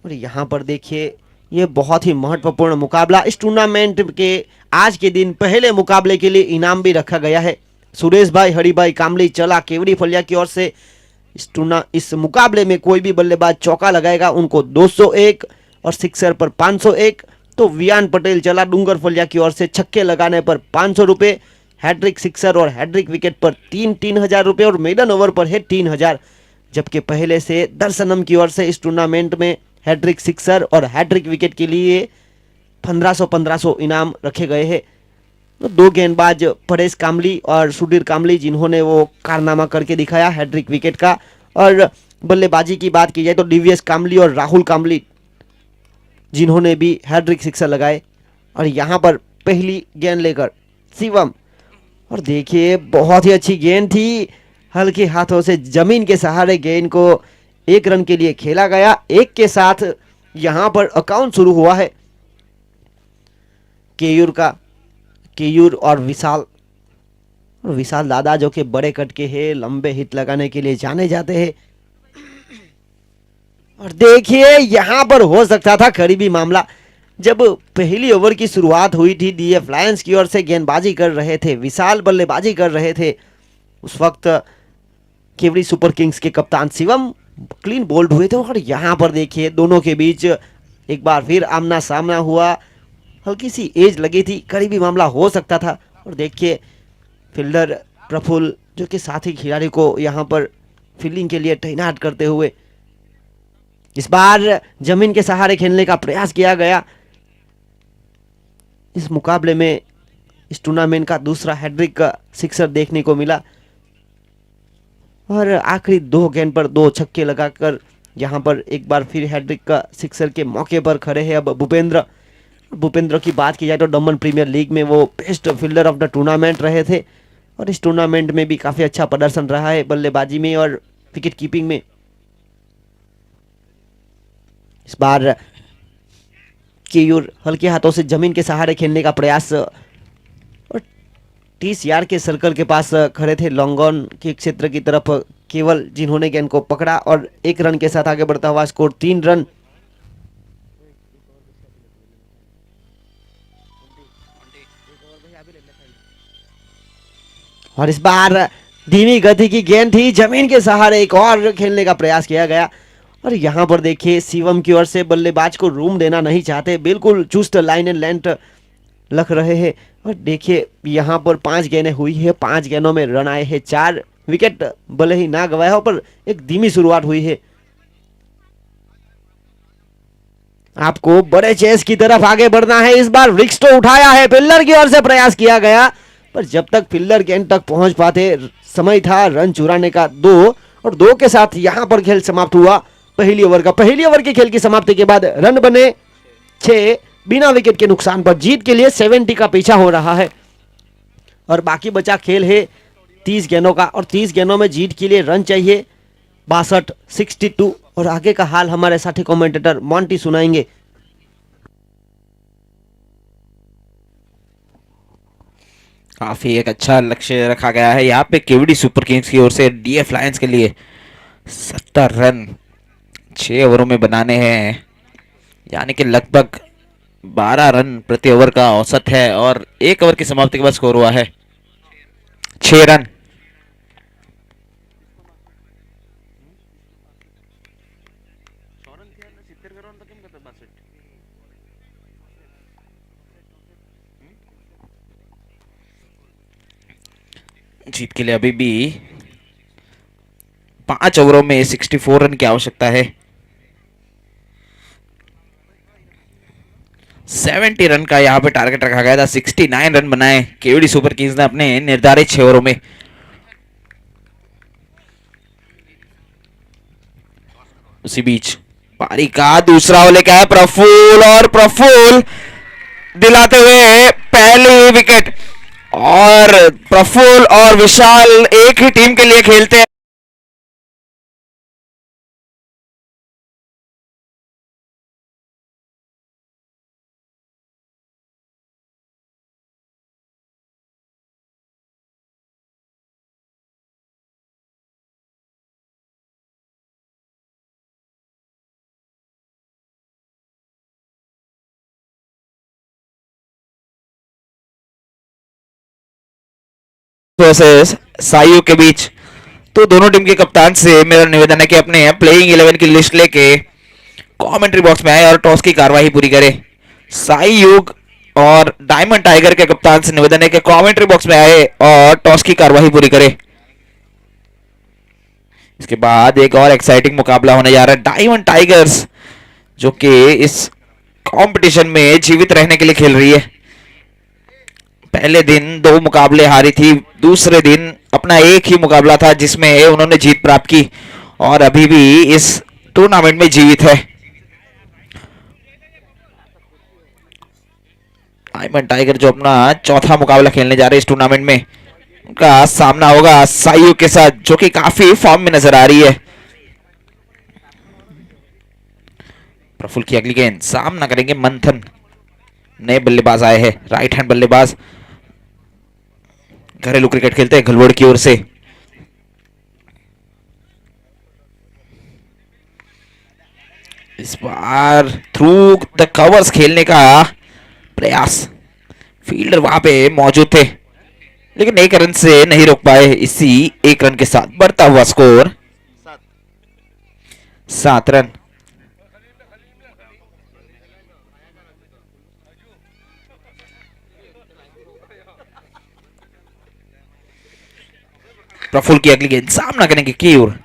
और यहाँ पर देखिए ये बहुत ही महत्वपूर्ण मुकाबला इस टूर्नामेंट के आज के दिन पहले मुकाबले के लिए इनाम भी रखा गया है। सुरेश भाई हरिभाई कामली चला केवड़ी फलिया की ओर से इस मुकाबले में कोई भी बल्लेबाज चौका लगाएगा उनको 201 और सिक्सर पर 501, तो वियान पटेल चला डूंगर फलिया की ओर से छक्के लगाने पर 500 रुपये, हैट्रिक सिक्सर और हैट्रिक विकेट पर 3,000 रुपये और मेडन ओवर पर है 3,000। जबकि पहले से दर्शनम की ओर से इस टूर्नामेंट में हैट्रिक सिक्सर और हैट्रिक विकेट के लिए 1500 इनाम रखे गए हैं। तो दो गेंदबाज परेश कामली और सुधीर कामली जिन्होंने वो कारनामा करके दिखाया हैट्रिक विकेट का। और बल्लेबाजी की बात की जाए तो डीवीएस कामली और राहुल कामली जिन्होंने भी हैट्रिक सिक्सर लगाए। और यहाँ पर पहली गेंद लेकर शिवम, और देखिए बहुत ही अच्छी गेंद थी, हल्के हाथों से जमीन के सहारे गेंद को 1 रन के लिए खेला गया। 1 के साथ यहाँ पर अकाउंट शुरू हुआ है केयूर का। केयूर और विशाल दादा जो कि बड़े कट के हैं, लंबे हिट लगाने के लिए जाने जाते हैं। और देखिए यहाँ पर हो सकता था करीबी मामला। जब पहली ओवर की शुरुआत हुई थी, डीएफ लायंस की ओर से गेंदबाजी कर रहे थे, विशाल बल्लेबाजी कर रहे थे, उस वक्त केवड़ी सुपर किंग्स के कप्तान शिवम क्लीन बोल्ड हुए थे। और यहाँ पर देखिए दोनों के बीच एक बार फिर आमना सामना हुआ, हल्की सी एज लगी थी, करीबी मामला हो सकता था। और देखिए फील्डर प्रफुल्ल जो कि साथी खिलाड़ी को यहाँ पर फील्डिंग के लिए तैनात करते हुए इस बार जमीन के सहारे खेलने का प्रयास किया गया। इस मुकाबले में इस टूर्नामेंट का दूसरा हैट्रिक का सिक्सर देखने को मिला। और आखिरी 2 गेंद पर 2 छक्के लगाकर यहाँ पर एक बार फिर हैट्रिक का सिक्सर के मौके पर खड़े हैं अब भूपेंद्र की बात की जाए तो दमन प्रीमियर लीग में वो best fielder of the tournament रहे थे। और इस टूर्नामेंट में भी काफ़ी अच्छा प्रदर्शन रहा है बल्लेबाजी में और विकेट कीपिंग में। इस बार केयूर हल्के हाथों से जमीन के सहारे खेलने का प्रयास, और 30 यार्ड के सर्कल के पास खड़े थे लॉन्ग ऑन के क्षेत्र की तरफ केवल, जिन्होंने गेंद को पकड़ा और 1 रन के साथ आगे बढ़ता हुआ स्कोर 3 रन। और इस बार धीमी गति की गेंद थी, जमीन के सहारे एक और खेलने का प्रयास किया गया। और यहाँ पर देखिए शिवम की ओर से बल्लेबाज को रूम देना नहीं चाहते, बिल्कुल चुस्त लाइन एंड लेंथ लग रहे हैं। और देखिए यहाँ पर 5 गेंदें हुई है, 5 गेंदों में रन आए हैं 4 विकेट भले ही ना गवाया हो पर एक धीमी शुरुआत हुई है। आपको बड़े चेस की तरफ आगे बढ़ना है। इस बार रिक्स तो उठाया है, फील्डर की ओर से प्रयास किया गया, पर जब तक फील्डर गेंद तक पहुंच पाते समय था रन चुराने का 2, और 2 के साथ यहां पर खेल समाप्त हुआ पहली ओवर के खेल की समाप्ति के बाद रन बने 6 बिना विकेट के नुकसान पर। जीत के लिए 70 का पीछा हो रहा है और बाकी बचा खेल है 30 गेंदों का, और 30 गेंदों में जीत के लिए रन चाहिए 62 62। और आगे का हाल हमारे साथी कमेंटेटर मॉन्टी सुनाएंगे। काफी एक अच्छा लक्ष्य रखा गया है यहाँ पे केवड़ी सुपर किंग्स की ओर से डीएफ लायंस के लिए 70 रन 6 ओवरों में बनाने हैं, यानी कि लगभग 12 रन प्रति ओवर का औसत है। और 1 ओवर की समाप्ति के बाद स्कोर हुआ है 6 रन। जीत के लिए अभी भी 5 ओवरों में 64 रन की आवश्यकता है। 70 रन का यहाँ पे टारगेट रखा गया था, 69 रन बनाए केवड़ी सुपर किंग्स ने अपने निर्धारित 6 ओवरों में। उसी बीच पारी का दूसरा ओवर लेके आया प्रफुल्ल, और प्रफुल्ल दिलाते हुए पहली विकेट। और प्रफुल्ल और विशाल एक ही टीम के लिए खेलते हैं। वर्सेस साइयो के बीच, तो दोनों टीम के कप्तान से मेरा निवेदन है कि अपने प्लेइंग 11 की लिस्ट लेके कमेंट्री बॉक्स में आए और टॉस की कार्यवाही पूरी करें। साई युग और डायमंड टाइगर के कप्तान से निवेदन है कि कमेंट्री बॉक्स में आए और टॉस की कार्यवाही पूरी करें। इसके बाद एक और एक्साइटिंग मुकाबला होने जा रहा है। डायमंड टाइगर्स जो कि इस कंपटीशन में जीवित रहने के लिए खेल रही है। पहले दिन 2 मुकाबले हारी थी, दूसरे दिन अपना एक ही मुकाबला था जिसमें उन्होंने जीत प्राप्त की और अभी भी इस टूर्नामेंट में जीवित है। डायमंड टाइगर जो अपना चौथा मुकाबला खेलने जा रहे हैं इस टूर्नामेंट में, उनका सामना होगा साइयो के साथ जो कि काफी फॉर्म में नजर आ रही है। प्रफुल्ल की अगली गेंद, सामना करेंगे मंथन। नए बल्लेबाज आए हैं, राइट हैंड बल्लेबाज, घरेलू क्रिकेट खेलते हैं घलवड़ की ओर से। इस बार थ्रू द कवर्स खेलने का प्रयास, फील्डर वहां पे मौजूद थे लेकिन एक रन से नहीं रोक पाए। इसी एक रन के साथ बढ़ता हुआ स्कोर 7 रन। प्रफुल्ल की अगली गेंद, सामना करेंगे कीर।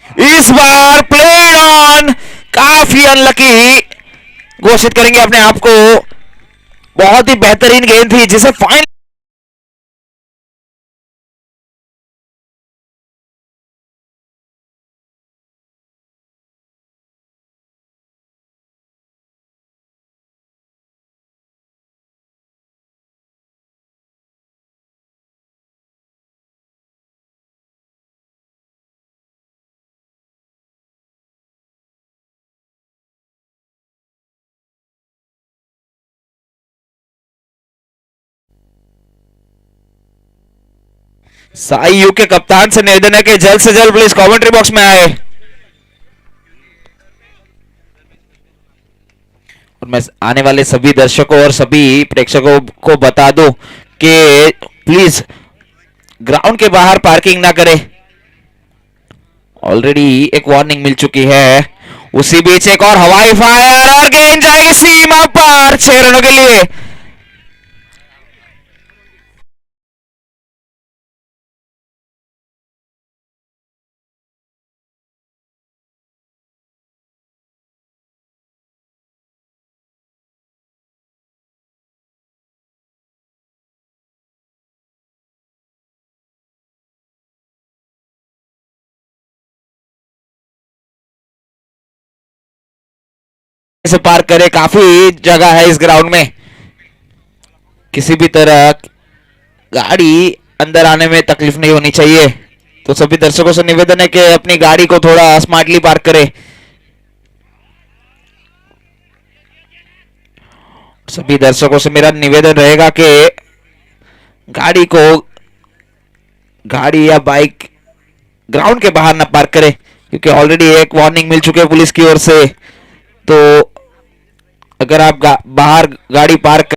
इस बार प्लेड ऑन, काफी अनलकी घोषित करेंगे अपने आप को। बहुत ही बेहतरीन गेंद थी जिसे फाइन साई यू के कप्तान से निवेदन है कि जल्द से जल्द प्लीज कमेंट्री बॉक्स में आए। और मैं आने वाले सभी दर्शकों और सभी प्रेक्षकों को बता दूं कि प्लीज ग्राउंड के बाहर पार्किंग ना करें। ऑलरेडी एक वार्निंग मिल चुकी है। उसी बीच एक और हवाई फायर और गेंद जाएगी सीमा पार 6 रनों के लिए। से पार करे, काफी जगह है इस ग्राउंड में, किसी भी तरह गाड़ी अंदर आने में तकलीफ नहीं होनी चाहिए। तो सभी दर्शकों से निवेदन है कि अपनी गाड़ी को थोड़ा स्मार्टली पार्क करें। सभी दर्शकों से मेरा निवेदन रहेगा कि गाड़ी को, गाड़ी या बाइक ग्राउंड के बाहर ना पार्क करें क्योंकि ऑलरेडी एक वार्निंग मिल चुकी है पुलिस की ओर से। तो अगर आप बाहर गाड़ी पार्क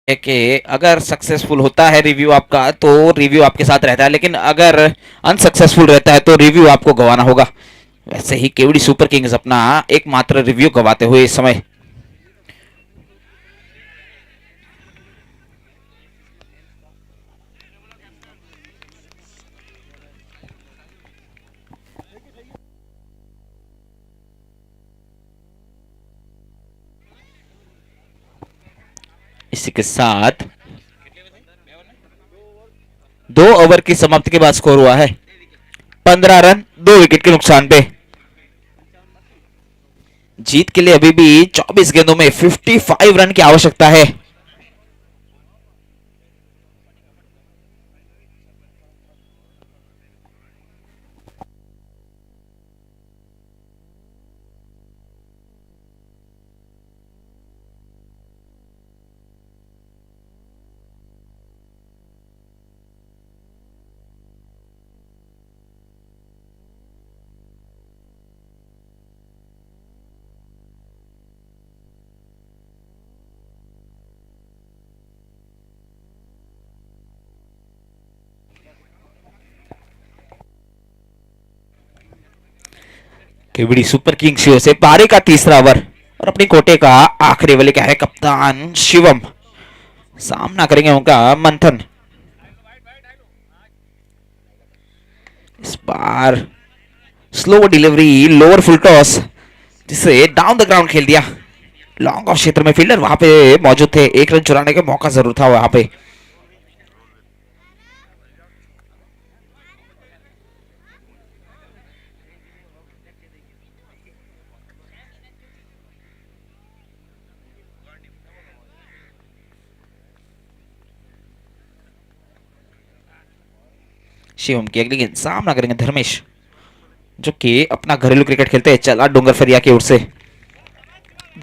है कि अगर सक्सेसफुल होता है रिव्यू आपका तो रिव्यू आपके साथ रहता है, लेकिन अगर अनसक्सेसफुल रहता है तो रिव्यू आपको गंवाना होगा। वैसे ही केवड़ी सुपर किंग्स अपना एकमात्र रिव्यू गंवाते हुए इस समय। इसी के साथ 2 ओवर की समाप्ति के बाद स्कोर हुआ है 15 रन 2 विकेट के नुकसान पे। जीत के लिए अभी भी 24 गेंदों में 55 रन की आवश्यकता है। केवड़ी सुपर किंग्स की ओर से पारी का तीसरा ओवर और अपनी कोटे का आखिरी ओवर क्या है कप्तान शिवम सामना करेंगे उनका मंथन। इस बार slow delivery lower full toss जिसे डाउन द ग्राउंड खेल दिया। लॉन्ग ऑफ क्षेत्र में फील्डर वहां पे मौजूद थे, 1 रन चुराने का मौका जरूर था वहां पे। शिवम की अगली गेंद सामना करेंगे धर्मेश जो कि अपना घरेलू क्रिकेट खेलते हैं चला डूंगर फरिया की ओर से।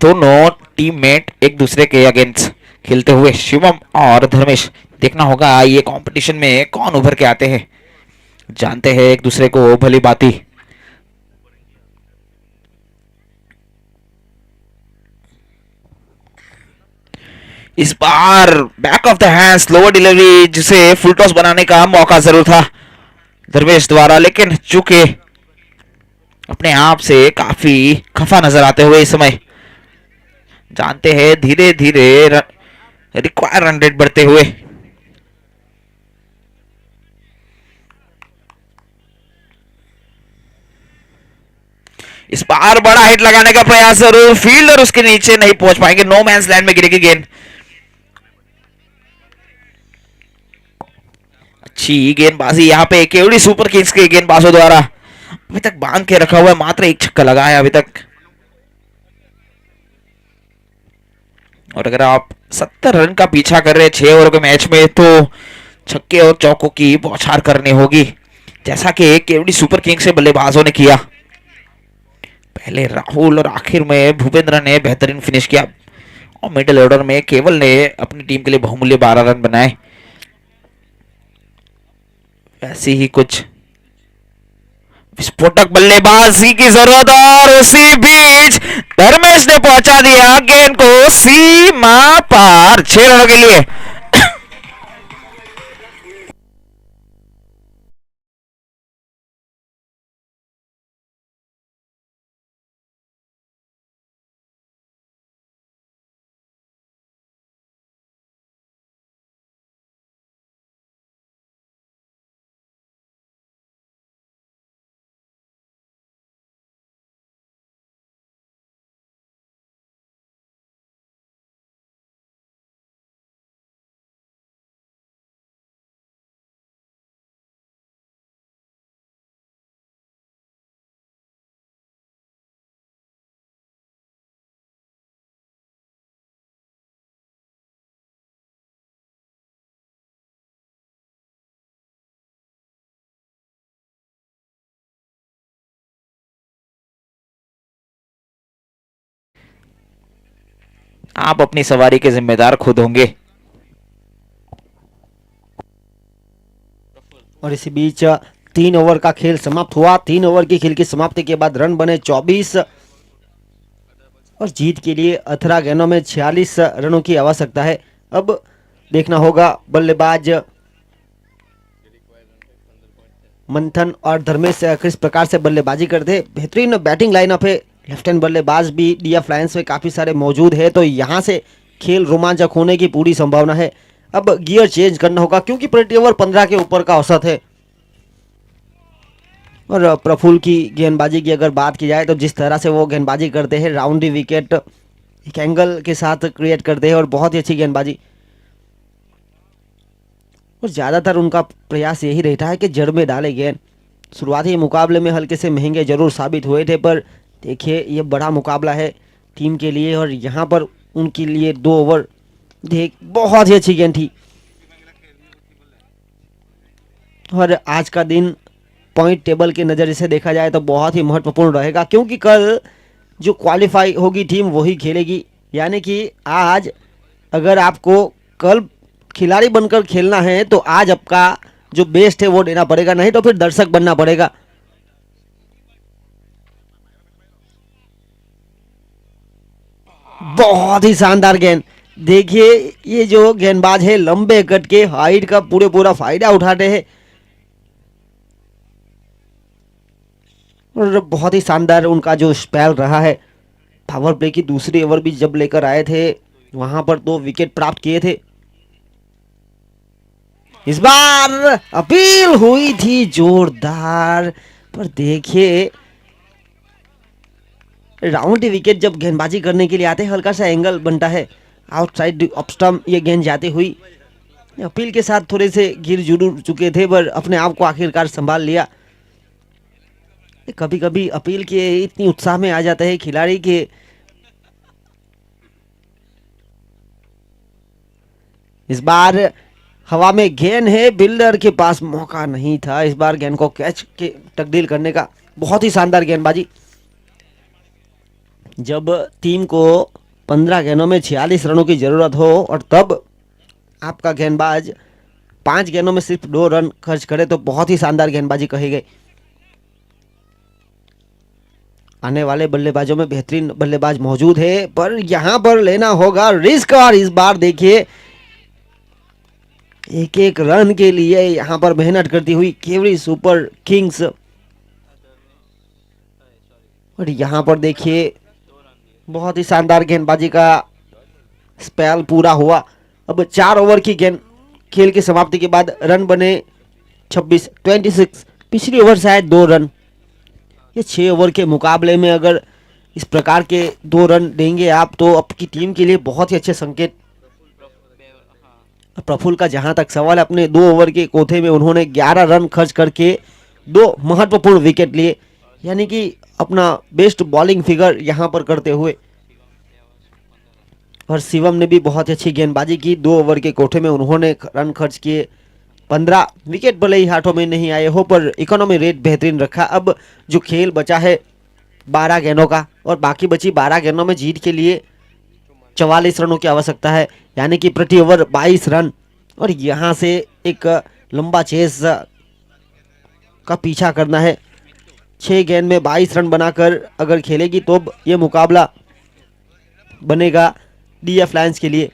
दोनों टीममेट एक दूसरे के अगेंस्ट खेलते हुए शिवम और धर्मेश। देखना होगा ये कंपटीशन में कौन उभर के आते हैं, जानते हैं एक दूसरे को भली बाती। इस बार back of the hand slow delivery जिसे फुल टॉस बनाने का मौका जरूर था धर्मेश द्वारा, लेकिन चूंकि अपने आप से काफी खफा नजर आते हुए इस समय। जानते हैं धीरे धीरे रिक्वायर रन रेट बढ़ते हुए। इस बार बड़ा हिट लगाने का प्रयास जरूर, फील्डर उसके नीचे नहीं पहुंच पाएंगे, नो मैंस लैंड में गिरेगी गेंद। अच्छी गेंदबाजी यहाँ पे केवड़ी सुपर किंग्स के गेंदबाजों द्वारा अभी तक बांध के रखा हुआ है, मात्र 1 छक्का लगा है अभी तक। और अगर आप 70 रन का पीछा कर रहे हैं 6 ओवर के मैच में तो छक्के और चौकों की बौछार करनी होगी, जैसा कि केवड़ी सुपर किंग्स से बल्लेबाजों ने किया। पहले राहुल और आखिर में भूपेंद्र ने बेहतरीन फिनिश किया और मिडिल ऑर्डर में केवल ने अपनी टीम के लिए बहुमूल्य 12 रन बनाए। वैसे ही कुछ विस्फोटक बल्लेबाजी की जरूरत और उसी बीच धर्मेश ने पहुंचा दिया गेंद को सीमा पार 6 रनों के लिए। आप अपनी सवारी के जिम्मेदार खुद होंगे। और इसी बीच 3 ओवर का खेल समाप्त हुआ। 3 ओवर की खेल की समाप्ति के बाद रन बने 24 और जीत के लिए 18 गेंदों में 46 रनों की आवश्यकता है। अब देखना होगा बल्लेबाज मंथन और धर्मेश किस प्रकार से बल्लेबाजी करते हैं। बेहतरीन बैटिंग लाइनअप है, लेफ्ट हैंड बल्लेबाज भी डीएफ लायंस में काफ़ी सारे मौजूद है, तो यहाँ से खेल रोमांचक होने की पूरी संभावना है। अब गियर चेंज करना होगा क्योंकि प्रति ओवर 15 के ऊपर का औसत है। और प्रफुल्ल की गेंदबाजी की अगर बात की जाए तो जिस तरह से वो गेंदबाजी करते हैं, राउंडी विकेट एक एंगल के साथ क्रिएट करते हैं और बहुत ही अच्छी गेंदबाजी, और ज़्यादातर उनका प्रयास यही रहता है कि जड़ में डाले गेंद। शुरुआती मुकाबले में हल्के से महंगे जरूर साबित हुए थे, पर देखिए ये बड़ा मुकाबला है टीम के लिए, और यहाँ पर उनके लिए 2 ओवर देख बहुत ही अच्छी गेंद थी। और आज का दिन पॉइंट टेबल के नज़रिए से देखा जाए तो बहुत ही महत्वपूर्ण रहेगा, क्योंकि कल जो क्वालिफाई होगी टीम वही खेलेगी। यानी कि आज अगर आपको कल खिलाड़ी बनकर खेलना है तो आज आपका जो बेस्ट है वो देना पड़ेगा, नहीं तो फिर दर्शक बनना पड़ेगा। बहुत ही शानदार गेंद, देखिए ये जो गेंदबाज है लंबे कट के हाइट का पूरा फायदा उठाते हैं, और बहुत ही शानदार उनका जो स्पेल रहा है। पावर प्ले की दूसरी ओवर भी जब लेकर आए थे वहां पर 2 विकेट प्राप्त किए थे। इस बार अपील हुई थी जोरदार, पर देखिए राउंड विकेट जब गेंदबाजी करने के लिए आते हैं हल्का सा एंगल बनता है, आउटसाइड ऑफ स्टंप ये गेंद जाती हुई। अपील के साथ थोड़े से गिर जरूर चुके थे, पर अपने आप को आखिरकार संभाल लिया। कभी कभी अपील के इतनी उत्साह में आ जाते हैं खिलाड़ी के, इस बार हवा में गेंद है, बिल्डर के पास मौका नहीं था इस बार गेंद को कैच के तब्दील करने का। बहुत ही शानदार गेंदबाजी, जब टीम को 15 गेंदों में 46 रनों की जरूरत हो और तब आपका गेंदबाज 5 गेंदों में सिर्फ 2 रन खर्च करे तो बहुत ही शानदार गेंदबाजी कही गई। आने वाले बल्लेबाजों में बेहतरीन बल्लेबाज मौजूद है, पर यहां पर लेना होगा रिस्क, और इस बार देखिए एक एक रन के लिए यहां पर मेहनत करती हुई केवरी सुपर किंग्स, और यहां पर देखिए बहुत ही शानदार गेंदबाजी का स्पेल पूरा हुआ। अब 4 ओवर की गेंद खेल की समाप्ति के बाद रन बने 26, पिछली ओवर शायद 2 रन। ये 6 ओवर के मुकाबले में अगर इस प्रकार के 2 रन देंगे आप तो आपकी टीम के लिए बहुत ही अच्छे संकेत। प्रफुल्ल का जहां तक सवाल है, अपने 2 ओवर के कोठे में उन्होंने 11 रन खर्च करके 2 महत्वपूर्ण विकेट लिए, यानी कि अपना बेस्ट बॉलिंग फिगर यहां पर करते हुए। और शिवम ने भी बहुत ही अच्छी गेंदबाजी की, 2 ओवर के कोठे में उन्होंने रन खर्च किए 15 विकेट, भले ही हाथों में नहीं आए हो पर इकोनॉमी रेट बेहतरीन रखा। अब जो खेल बचा है 12 गेंदों का, और बाकी बची 12 गेंदों में जीत के लिए 44 रनों की आवश्यकता है, यानी कि प्रति ओवर 22 रन, और यहाँ से एक लंबा चेस का पीछा करना है। 6 गेंद में 22 रन बनाकर अगर खेलेगी तो ये मुकाबला बनेगा डीएफ लायंस के लिए।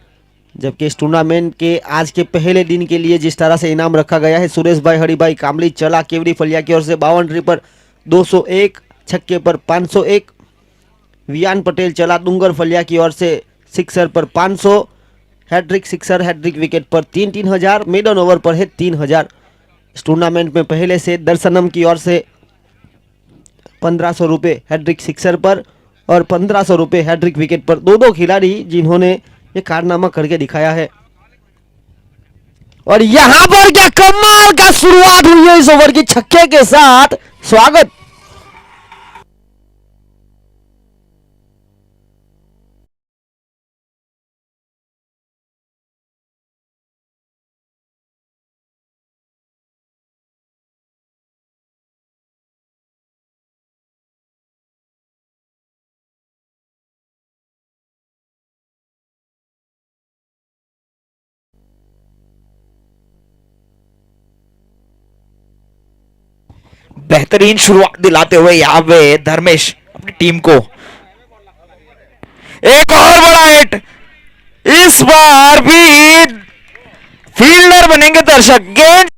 जबकि इस टूर्नामेंट के आज के पहले दिन के लिए जिस तरह से इनाम रखा गया है, सुरेश भाई हरिभाई कामली चला केवरी फलिया की ओर से बाउंड्री पर 201, छक्के पर 501, वियान पटेल चला डूंगर फलिया की ओर से सिक्सर पर 500, हैट्रिक सिक्सर हैट्रिक विकेट पर 3,000, मेडन ओवर पर है 3,000। इस टूर्नामेंट में पहले से दर्शनम की ओर से 1,500 रुपये हैट्रिक सिक्सर पर और 1,500 रुपये हैट्रिक विकेट पर, 2 खिलाड़ी जिन्होंने ये कारनामा करके दिखाया है। और यहां पर क्या कमाल का शुरुआत हुई है इस ओवर की छक्के के साथ। स्वागत बेहतरीन शुरुआत दिलाते हुए यहाँ पे धर्मेश अपनी टीम को एक और बड़ा हिट, इस बार भी फील्डर बनेंगे दर्शक। गेंद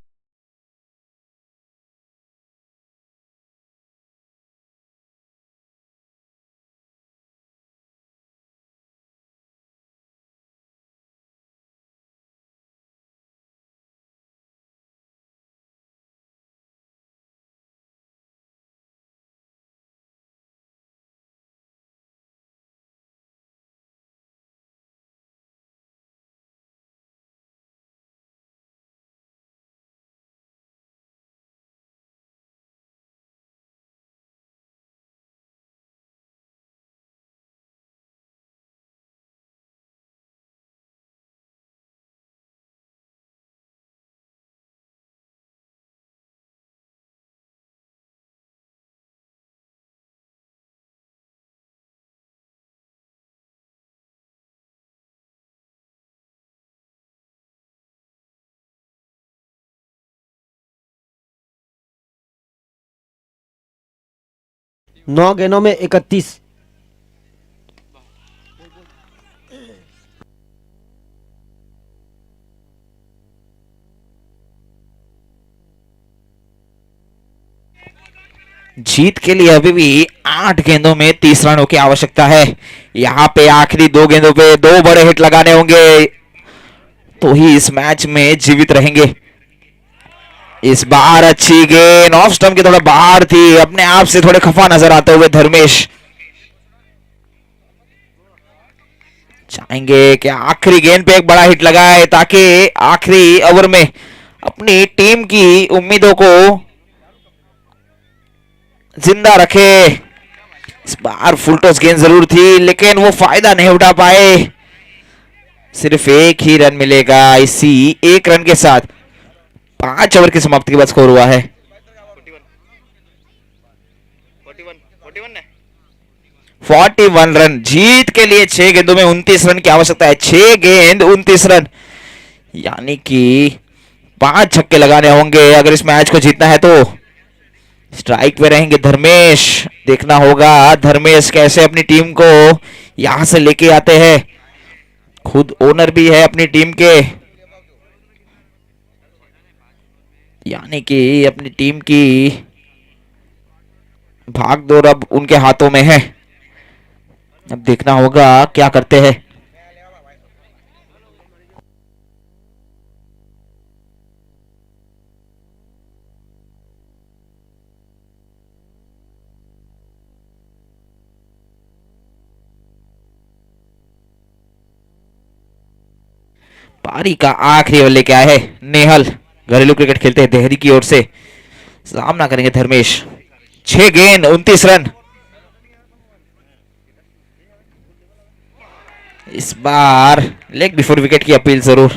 नौ गेंदों में 31। जीत के लिए अभी भी 8 गेंदों में 30 रनों की आवश्यकता है। यहाँ पे आखिरी 2 गेंदों पे 2 बड़े हिट लगाने होंगे तो ही इस मैच में जीवित रहेंगे। इस बार अच्छी गेंद ऑफ स्टंप के थोड़ा बाहर थी, अपने आप से थोड़े खफा नजर आते हुए धर्मेश चाहेंगे कि आखिरी गेंद पे एक बड़ा हिट लगाए ताकि आखिरी ओवर में अपनी टीम की उम्मीदों को जिंदा रखे। इस बार फुल टॉस गेंद जरूर थी लेकिन वो फायदा नहीं उठा पाए। सिर्फ एक ही रन मिलेगा। इसी एक रन के साथ 5 ओवर की समाप्ति के बाद स्कोर हुआ है 41 रन। जीत के लिए 6 गेंदों में 29 रन की आवश्यकता है। 6 गेंद 29 रन, यानी कि 5 छक्के लगाने होंगे अगर इस मैच को जीतना है तो। स्ट्राइक पे रहेंगे धर्मेश। देखना होगा धर्मेश कैसे अपनी टीम को यहां से लेके आते हैं। खुद ओनर भी है अपनी टीम के, यानी कि अपनी टीम की भागदौड़ अब उनके हाथों में है। अब देखना होगा क्या करते हैं। पारी का आखिरी ओवर लेके आए हैं नेहल। घरेलू क्रिकेट खेलते हैं देहरी की ओर से। सामना करेंगे धर्मेश। 6 गेंद 29 रन। इस बार लेग बिफोर विकेट की अपील जरूर,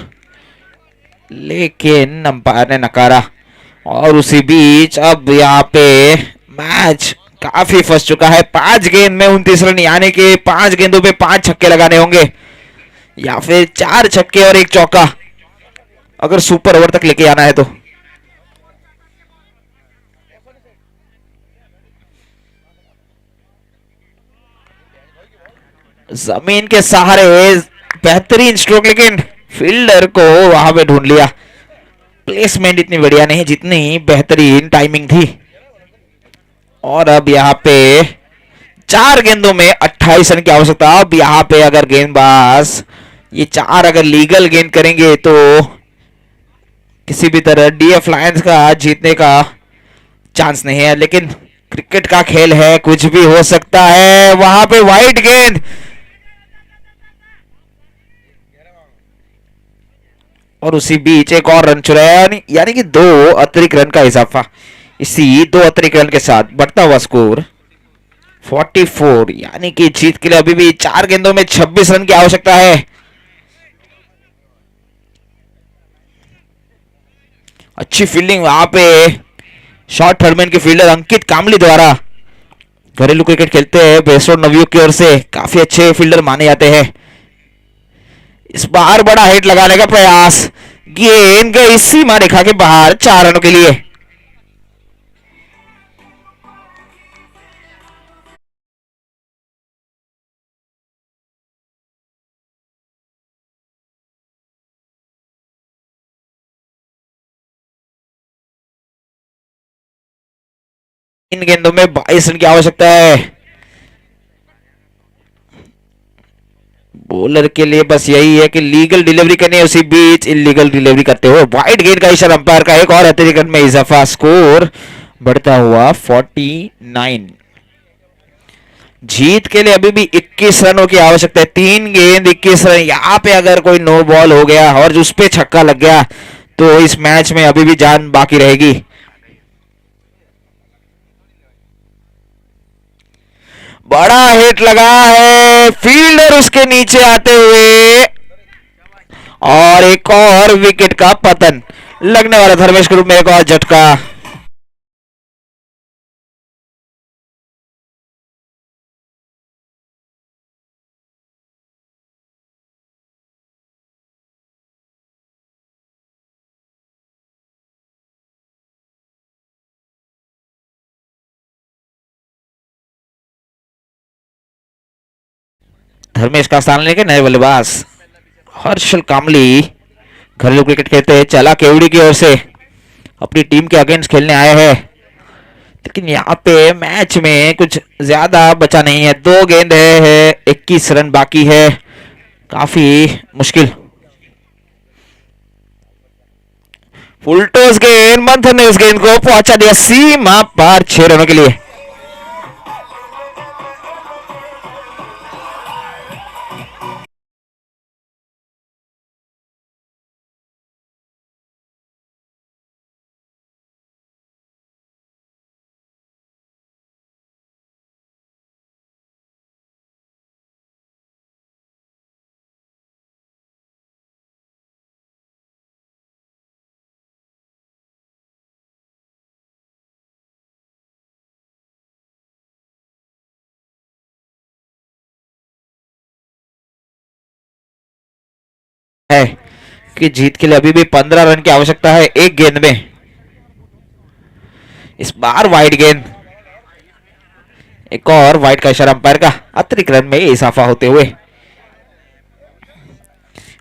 लेकिन अंपायर ने नकारा। और उसी बीच अब यहाँ पे मैच काफी फंस चुका है। 5 गेंद में 29 रन, यानी कि 5 गेंदों पे 5 छक्के लगाने होंगे या फिर 4 छक्के और 1 चौका अगर सुपर ओवर तक लेके आना है तो। जमीन के सहारे बेहतरीन स्ट्रोक, लेकिन फील्डर को वहां पे ढूंढ लिया। प्लेसमेंट इतनी बढ़िया नहीं जितनी बेहतरीन टाइमिंग थी। और अब यहाँ पे 4 गेंदों में 28 रन की आवश्यकता। अब यहाँ पे अगर गेंदबाज ये 4 अगर लीगल गेंद करेंगे तो किसी भी तरह डीएफ लायंस का जीतने का चांस नहीं है, लेकिन क्रिकेट का खेल है, कुछ भी हो सकता है। वहां पे वाइड गेंद और उसी बीच एक और रन चुराया, यानी कि 2 अतिरिक्त रन का इजाफा। इसी 2 अतिरिक्त रन के साथ बढ़ता हुआ स्कोर 44, यानी कि जीत के लिए अभी भी 4 गेंदों में 26 रन की आवश्यकता है। अच्छी फील्डिंग वहां पे शॉर्ट थर्डमैन के फील्डर अंकित कामली द्वारा। घरेलू क्रिकेट खेलते हैं बेसोर नवयुग की ओर से, काफी अच्छे फील्डर माने जाते हैं। इस बार बड़ा हिट लगाने का प्रयास, गेंद गई सीमा रेखा के बाहर 4 रनों के लिए। इन गेंदों में 22 रन की आवश्यकता है बॉलर के लिए। बस यही है कि लीगल डिलीवरी करनी है, उसी बीच इलीगल डिलीवरी करते हुए वाइड गेंद का इशारा अंपायर का, एक और अतिरिक्त रन में इजाफा, स्कोर बढ़ता हुआ 49। जीत के लिए अभी भी 21 रनों की आवश्यकता है, 3 गेंद 21 रन। यहां पे अगर कोई नो बॉल हो गया और उस पे छक्का लग गया तो इस मैच में अभी भी जान बाकी रहेगी। बड़ा हिट लगा है, फील्डर उसके नीचे आते हुए और एक और विकेट का पतन लगने वाला। धर्मेश के रूप में एक और झटका। धर्मेश का स्थान लेके नए बल्लेबाज हर्षल कामली घरेलू क्रिकेट खेलते हैं, चला केवड़ी की ओर से अपनी टीम के अगेंस्ट खेलने आए हैं, लेकिन यहाँ पे मैच में कुछ ज्यादा बचा नहीं है। 2 गेंद है 21 रन बाकी है, काफी मुश्किल। फुलटोस गेंद, मंथन ने उस गेंद को पहुंचा दिया सीमा पार 6 रनों के लिए। है कि जीत के लिए अभी भी 15 रन की आवश्यकता है 1 गेंद में। इस बार वाइड गेंद, एक और वाइड का इशारा अंपायर का, अतिरिक्त रन में इजाफा होते हुए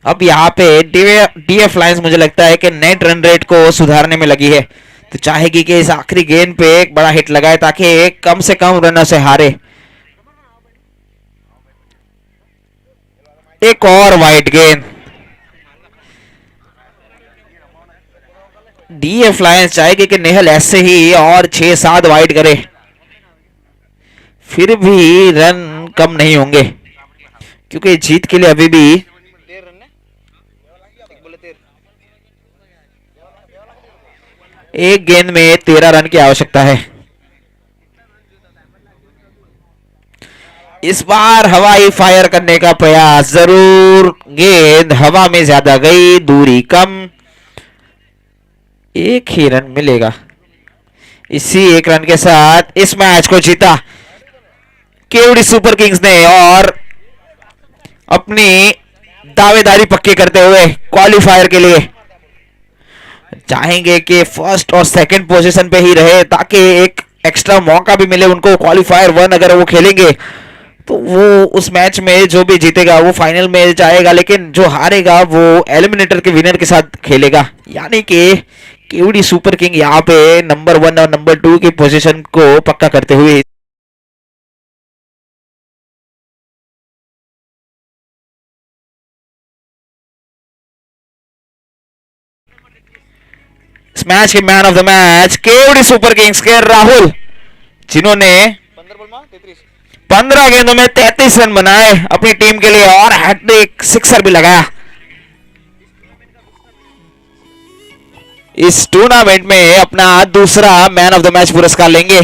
अब यहाँ पे डीएफ लाइंस मुझे लगता है कि नेट रन रेट को सुधारने में लगी है, तो चाहेगी कि इस आखिरी गेंद पे एक बड़ा हिट लगाए ताकि कम से कम रनों से हारे। एक और वाइड गेंद, डीएफ लायंस चाहेगी कि नेहल ऐसे ही और 6-7 वाइड करे, फिर भी रन कम नहीं होंगे क्योंकि जीत के लिए अभी भी 1 गेंद में 13 रन की आवश्यकता है। इस बार हवाई फायर करने का प्रयास जरूर, गेंद हवा में ज्यादा गई, दूरी कम, 1 ही रन मिलेगा। इसी 1 रन के साथ इस मैच को जीता केवड़ी सुपर किंग्स ने और अपनी दावेदारी पक्की करते हुए क्वालिफायर के लिए चाहेंगे कि फर्स्ट और सेकंड पोजीशन पे ही रहे ताकि एक एक्स्ट्रा मौका भी मिले उनको। क्वालिफायर 1 अगर वो खेलेंगे तो वो उस मैच में जो भी जीतेगा वो फाइनल में जाएगा, लेकिन जो हारेगा वो एलिमिनेटर के विनर के साथ खेलेगा। यानी कि केवड़ी सुपर किंग यहाँ पे नंबर 1 और नंबर 2 की पोजीशन को पक्का करते हुए इस मैच के man of the match Kewdi super kings के राहुल, जिन्होंने 15 गेंदों में 33 रन बनाए अपनी टीम के लिए और हैट्रिक सिक्सर भी लगाया। इस टूर्नामेंट में अपना दूसरा मैन ऑफ द मैच पुरस्कार लेंगे।